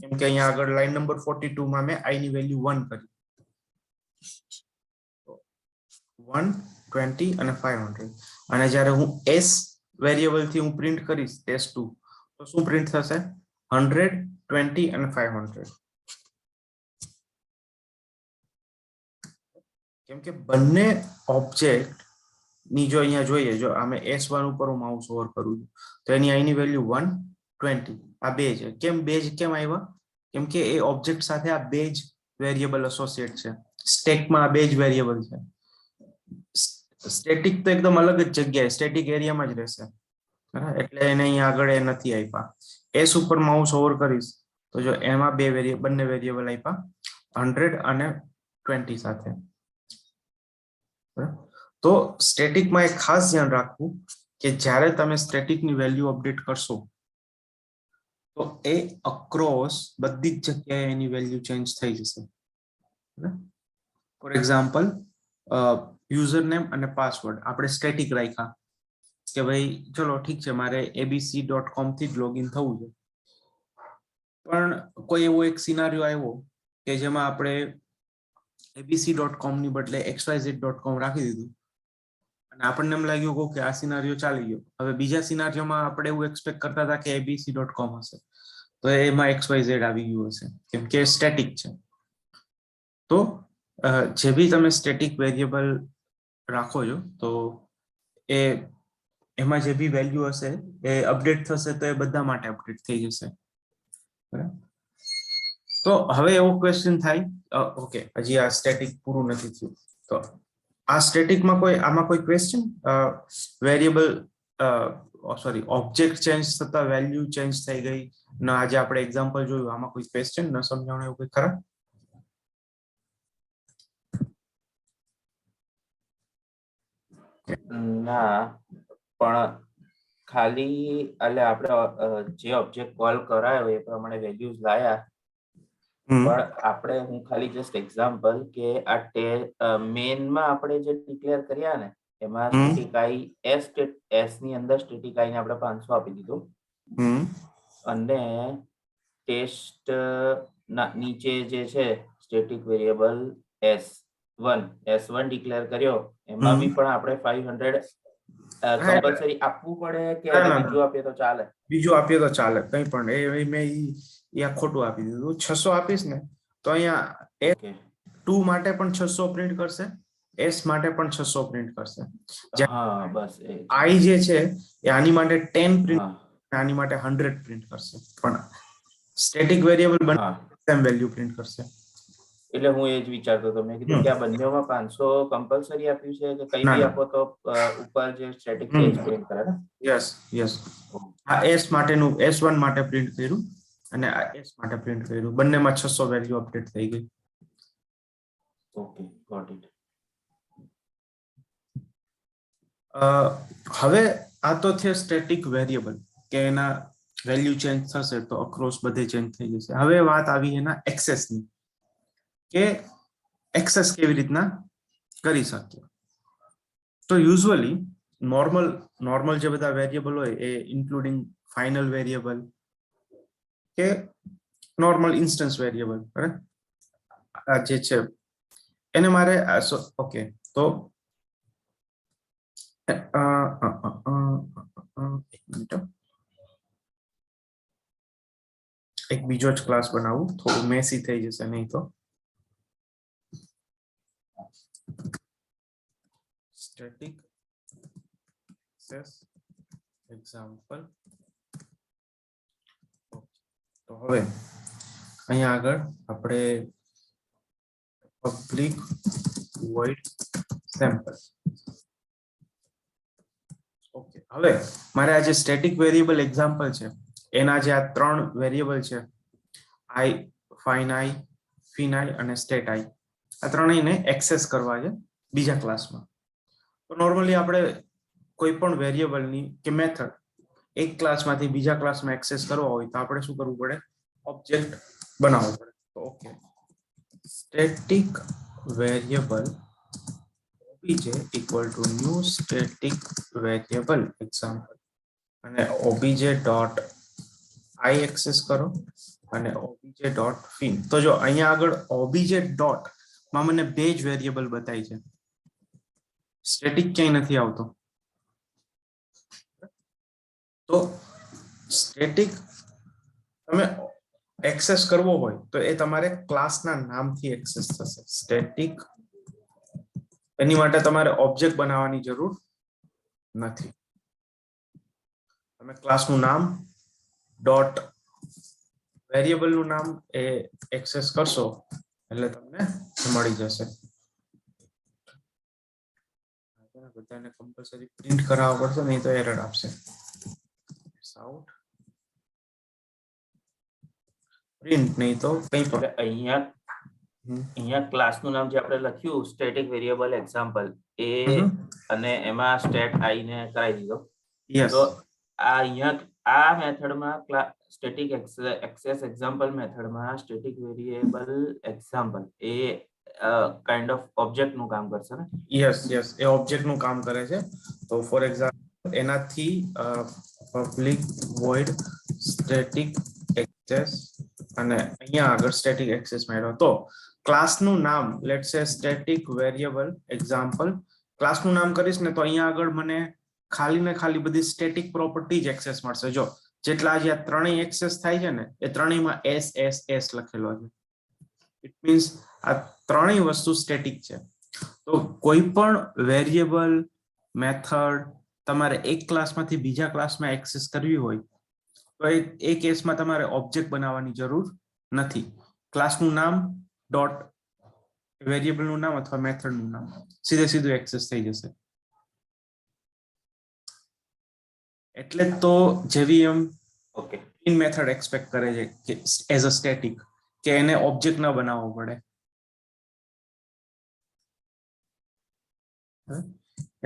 કેમ કે અહીંયા આગળ લાઈન નંબર 42 માં મેં i ની વેલ્યુ 1 કરી. 1 20 અને 500. અને જ્યારે હું s વેરિયેબલ થી હું પ્રિન્ટ કરીશ test2 તો શું પ્રિન્ટ થશે? 100 20 અને 500. કેમ કે બંને ઓબ્જેક્ટ ની જો અહીંયા જોઈએ, જો અમે S1 ઉપર હું માઉસ ઓવર કરું છું તો એની i ની વેલ્યુ 1 20. આ બે છે. બે કેમ આવ્યા? કેમ કે એ ઓબ્જેક્ટ સાથે આ બે જ વેરિયેબલ એસોસિએટ છે. સ્ટેકમાં આ બે જ વેરિયેબલ છે. સ્ટેટિક તો એકદમ અલગ જ જગ્યાએ સ્ટેટિક એરિયામાં જ રહેશે, બરાબર? એટલે એને અહીંયા આગળ એ નથી આપ્યા. S ઉપર માઉસ ઓવર કરીશ તો જો એમાં બંને વેરિયેબલ આપ્યા 100 અને 20 સાથે. તો સ્ટેટિકમાં એક ખાસ ધ્યાન રાખવું કે જ્યારે તમે સ્ટેટિકની વેલ્યુ અપડેટ કરશો તો એ અક્રોસ બધી જ જગ્યાએ એની વેલ્યુ ચેન્જ થઈ જશે. ફોર એક્ઝામ્પલ યુઝર નેમ અને પાસવર્ડ આપણે સ્ટેટિક રાખ્યા કે ભાઈ ચલો ઠીક છે, મારે abc.com થી જ લોગિન થવું છે. પણ કોઈ એવો એક સિનારિયો આવ્યો કે જેમાં આપણે abc.com ની બદલે xyz.com રાખી દીધું અને આપણને એમ લાગ્યું કે આ સિનારિયો ચાલી ગયો. હવે બીજા સિનારિયોમાં આપણે એવું એક્સપેક્ટ કરતા હતા કે abc.com હશે, તો એમાં xyz આવી ગયું હશે કેમ કે સ્ટેટિક છે. તો જે બી તમે સ્ટેટિક વેરિયેબલ રાખો છો તો એમાં જે બી વેલ્યુ હશે એ અપડેટ થશે તો એ બધા માટે અપડેટ થઈ જશે, બરાબર? તો હવે એવો ક્વેશ્ચન થાય, ઓકે હજી આ સ્ટેટિક પૂરું નથી થયું, તો આ સ્ટેટિકમાં આમાં કોઈ ક્વેશ્ચન વેરિયેબલ ઓબ્જેક્ટ ચેન્જ થતા વેલ્યુ ચેન્જ થઈ ગઈ ને આજે આપણે એક્ઝામ્પલ જોયું, આમાં કોઈ ક્વેશ્ચન ન સમજાણું એવું કોઈ ખરા? ના, પણ ખાલી એટલે આપણે જે ઓબ્જેક્ટ કોલ કરાયો એ પ્રમાણે વેલ્યુઝ લાયા, પણ આપણે હું ખાલી જસ્ટ એક્ઝામ્પલ કે આ મેઇનમાં આપણે જે ડિક્લેર કર્યા ને એમાં હમ. સ્ટેટિક આઈ એસ ની અંદર સ્ટેટિક આઈ ને આપણે 500 આપી દીધું હમ અને ટેસ્ટ ના નીચે જે છે સ્ટેટિક વેરિયેબલ s1 ડિક્લેર કર્યો એમાં બી પણ આપણે 500 હા, એટલે કમ્પલસરી આપવું પડે કે ના, એને ના, બીજું આપીએ તો ચાલે? બીજું આપીએ તો ચાલે, કઈ પણ મેં આ ખોટું આપી દીધું. 600 આપીશ ને તો અહીંયા ઓકે S2 માટે પણ 600 પ્રિન્ટ કરશે, S માટે પણ 600 પ્રિન્ટ કરશે. હા બસ એ જ. I જે છે એ આની માટે 10 પ્રિન્ટ, હા આની માટે 100 પ્રિન્ટ કરશે, પણ સ્ટેટિક વેરિયેબલ બંને હા સેમ વેલ્યુ પ્રિન્ટ કરશે. એટલે હું એ જ વિચારતો હતો, મેં કીધું હમ. કે આ બંનેમાં 500 કમ્પલસરી આપ્યું છે કે કઈ ના, બી ના. આપો તો ઉપર જે સ્ટેટિક છે હમ એ જ પ્રિન્ટ કરે ને? Yes yes. આ S માટેનું S1 માટે પ્રિન્ટ કર્યું અને આ S માટે પ્રિન્ટ કર્યું, બંનેમાં 600 વેલ્યુ અપડેટ થઈ ગઈ. Okay got it. હવે આ તો છે સ્ટેટિક વેરિયેબલ કે એના વેલ્યુ ચેન્જ થશે તો અક્રોસ બધે ચેન્જ થઈ જશે. હવે વાત આવી એના એક્સેસની, કે એક્સેસ કેવી રીતના કરી શકીએ. તો યુઝ્યુઅલી નોર્મલ જે બધા વેરિયેબલ હોય એ ઇન્ક્લુડિંગ ફાઇનલ વેરિયેબલ કે નોર્મલ ઇન્સ્ટન્સ વેરિયેબલ, બરાબર, આ જે છે એને મારે ઓકે તો એક બીજો જ ક્લાસ બનાવું, થોડું મેસી થઈ જશે નહીં તો. Static access example. તો હવે અહીંયા આગળ આપણે પબ્લિક વોઇડ સેમ્પલ. ઓકે, હવે મારે આ જે સ્ટેટિક વેરિયેબલ એક્ઝામ્પલ છે એના જે આ 3 વેરિયેબલ છે, આઈ, ફાઇન આઈ, ફિન આઈ અને સ્ટેટ આઈ, આ ત્રણેયને એક્સેસ કરવા છે બીજા ક્લાસમાં. તો નોર્મલી આપણે કોઈ પણ વેરિયેબલની કે મેથડ એક ક્લાસમાંથી બીજા ક્લાસમાં એક્સેસ કરવા હોય તો આપણે શું કરવું પડે? ઓબ્જેક્ટ બનાવવો પડે. તો okay, static variable obj equal to new static variable example અને obj dot I એક્સેસ કરો અને obj dot fin. તો જો અહીંયા આગળ obj dot માં મને બે જ વેરિયેબલ બતાવી છે, સ્ટેટિક ક્યાંય નથી આવતો. તો સ્ટેટિક તમે એક્સેસ કરવો હોય તો એ તમારે ક્લાસના નામથી એક્સેસ થશે. સ્ટેટિક, એની માટે તમારે ઓબ્જેક્ટ બનાવવાની જરૂર નથી. તમે ક્લાસનું નામ ડોટ વેરિયેબલનું નામ એ એક્સેસ કરશો એટલે તમને મળી જશે. બધાને કમ્પલસરી પ્રિન્ટ કરાવવા પડશે, નહીં તો એરર આપશે. આઉટ પ્રિન્ટ નહીં તો કંઈ પણ. એટલે અહીંયા ક્લાસનું નામ જે આપણે લખ્યું સ્ટેટિક વેરિયેબલ એક્ઝામ્પલ એ અને એમાં સ્ટેટ આઈ ને કરાવી દીધો. યસ, તો આ અહીંયા આ મેથડમાં સ્ટેટિક એક્સેસ એક્ઝામ્પલ મેથડમાં static variable example A kind of object નું કામ કરશે ને? યસ યસ, એ ઓબ્જેક્ટ નું કામ કરે છે. તો ફોર એક્ઝામ્પલ એનાથી પબ્લિક વોઇડ સ્ટેટિક એક્સેસ અને અહીંયા આગળ સ્ટેટિક એક્સેસ મળ્યો તો ક્લાસનું નામ લેટ્સ સે સ્ટેટિક વેરિયેબલ એક્ઝામ્પલ ક્લાસનું નામ કરીશ ને તો અહીંયા આગળ મને ખાલી ને ખાલી બધી સ્ટેટિક પ્રોપર્ટી જ એક્સેસ મળશે. જો જેટલા જે ત્રણેય એક્સેસ થાય છે ને એ ત્રણેયમાં એસ એસ એસ લખેલો છે. ઇટ મીન્સ આ ત્રણેય વસ્તુ સ્ટેટિક છે. તો કોઈ પણ વેરિયેબલ મેથડ તમારે એક ક્લાસમાંથી બીજા ક્લાસમાં એક્સેસ કરવી હોય તો એ કેસમાં તમારે ઓબ્જેક્ટ બનાવવાની જરૂર નથી. ક્લાસનું નામ ડોટ વેરિયેબલનું નામ અથવા મેથડનું નામ સીધું એક્સેસ થઈ જશે. એટલે તો JVM okay, in method expect કરે છે કે એઝ અ સ્ટેટિક કે એને ઓબ્જેક્ટ ન બનાવવો પડે.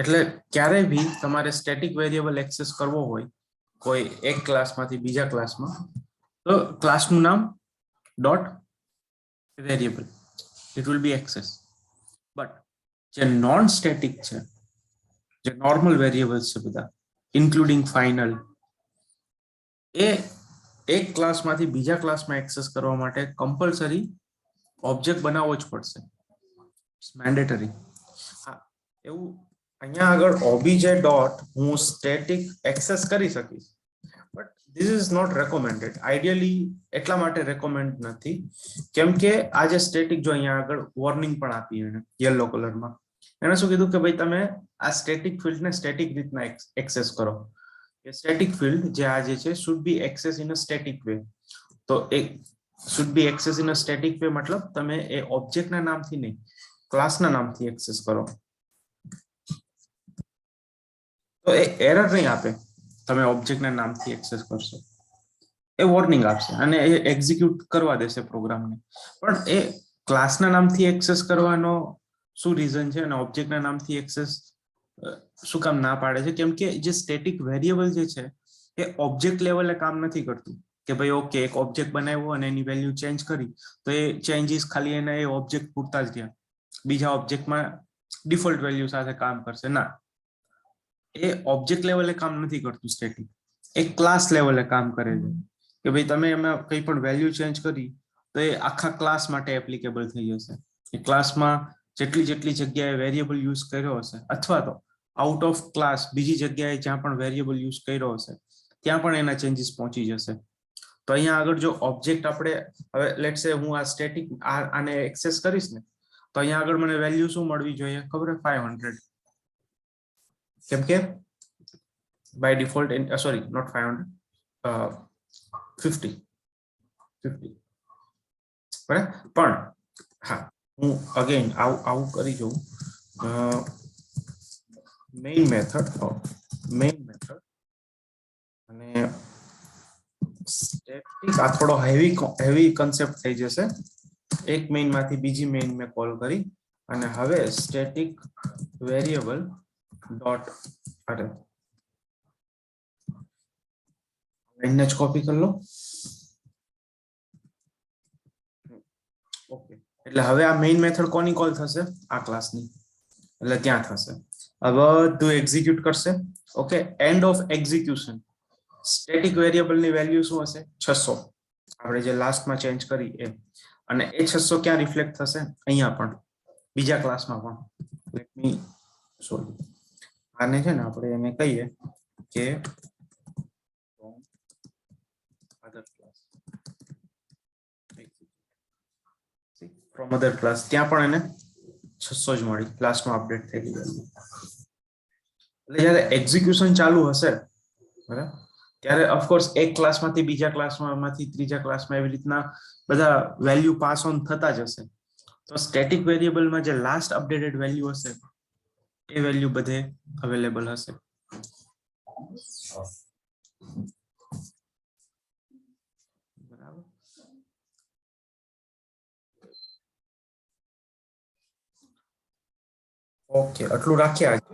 એટલે ક્યારે બી તમારે સ્ટેટિક વેરિયેબલ એક્સેસ કરવો હોય કોઈ એક ક્લાસમાંથી બીજા ક્લાસમાં તો ક્લાસનું નામ dot variable it will B access. But જે નોન સ્ટેટિક છે જે નોર્મલ વેરિયેબલ્સ છે બધા ઇન્ક્લુડિંગ ફાઇનલ, એ એક ક્લાસમાંથી બીજા ક્લાસમાં એક્સેસ કરવા માટે કમ્પલસરી ઓબ્જેક્ટ બનાવવો જ પડશે, મેન્ડેટરી. હા, એવું અહીંયા આગળ ઓબીજે ડોટ હું સ્ટેટિક એક્સેસ કરી શકીશ, but this is not recommended. Ideally એટલા માટે રેકમેન્ડ નથી કેમ કે આ જે સ્ટેટિક, જો અહીંયા આગળ વોર્નિંગ પણ આપી એને યલો કલરમાં, એને શું કીધું કે ભાઈ તમે આ સ્ટેટિક ફિલ્ડને સ્ટેટિક રીતના એક્સેસ કરો. સ્ટેટિક ફિલ્ડ જે આ જે છે should be access in a static way. તો એક should be access in a static way મતલબ તમે એ ઓબ્જેક્ટના નામથી નહીં, ક્લાસના નામથી એક્સેસ કરો. તો એ એરર નહીં આપે તમે ઓબ્જેક્ટના નામથી એક્સેસ કરશો, એ વોર્નિંગ આપશે અને એ એક્ઝિક્યુટ કરવા દેશે પ્રોગ્રામને. પણ એ ક્લાસના નામથી એક્સેસ કરવાનો શું રીઝન છે અને ઓબ્જેક્ટના નામથી એક્સેસ શું કામ ના પાડે છે? કેમ કે જે સ્ટેટિક વેરિયેબલ જે છે એ ઓબ્જેક્ટ લેવલે કામ નથી કરતું કે ભાઈ ઓકે એક ઓબ્જેક્ટ બનાવ્યો અને એની વેલ્યુ ચેન્જ કરી તો એ ચેન્જીસ ખાલી એના એ ઓબ્જેક્ટ પૂરતા જ રહ્યા, બીજા ઓબ્જેક્ટમાં ડિફોલ્ટ વેલ્યુ સાથે કામ કરશે ના. એ ઓબ્જેક્ટ લેવલે કામ નથી કરતું સ્ટેટિક, એ ક્લાસ લેવલે કામ કરે છે કે ભાઈ તમે એમાં કંઈ પણ વેલ્યુ ચેન્જ કરી તો એ આખા ક્લાસ માટે એપ્લિકેબલ થઈ જશે. એ ક્લાસમાં જેટલી જેટલી જગ્યાએ વેરિયેબલ યુઝ કર્યો હશે અથવા તો આઉટ ઓફ ક્લાસ બીજી જગ્યાએ જ્યાં પણ વેરિયેબલ યુઝ કર્યો હશે ત્યાં પણ એના ચેન્જીસ પહોંચી જશે. તો અહીંયા આગળ જો ઓબ્જેક્ટ આપણે હવે લેટ્સ સે હું આ સ્ટેટિક આને એક્સેસ કરીશ ને તો અહીંયા આગળ મને વેલ્યુ શું મળવી જોઈએ ખબર છે? 500. કેમ કે બાય ડિફોલ્ટ સોરી નોટ 500, 50 બરાબર. પણ હા, હું અગેન આવું કરી જોઉં. મેઇન મેથડ અને સ્ટેટિક આ થોડો હેવી કન્સેપ્ટ થઈ જશે. એક મેઇન માંથી બીજી મેઇન મેં કોલ કરી અને હવે સ્ટેટિક વેરિયેબલ ડોટ અરે લાઈનને જ કોપી કરી લો. ઓકે, એટલે હવે આ મેઇન મેથડ કોની કોલ થશે? આ ક્લાસની, એટલે ત્યાં થશે. હવે બધું એક્ઝિક્યુટ કરશે. Okay, end of execution static variable ની વેલ્યુ શું હશે? 600, આપણે જે લાસ્ટમાં ચેન્જ કરી એ. અને એ 600 ક્યાં રિફ્લેક્ટ થશે? અહીંયા પણ, બીજા ક્લાસમાં પણ. લેટ મી સોરી, આને છે ને આપણે એને કહીએ કે ફ્રોમ અધર ક્લાસ, ત્યાં પણ એને 600 જ મળી લાસ્ટમાં અપડેટ થયેલી વેલ્યુ. એટલે જ્યારે એક્ઝિક્યુશન ચાલુ હશે બરાબર, ત્યારે ઓફકોર્સ એક ક્લાસમાંથી બીજા ક્લાસમાંથી ત્રીજા ક્લાસમાં એવી રીતના બધા વેલ્યુ પાસ ઓન થતા જ હશે. તો સ્ટેટિક વેરિયેબલમાં જે લાસ્ટ અપડેટેડ વેલ્યુ હશે એ વેલ્યુ બધે અવેલેબલ હશે. બરાબર. ઓકે, આટલું રાખ્યા આજે.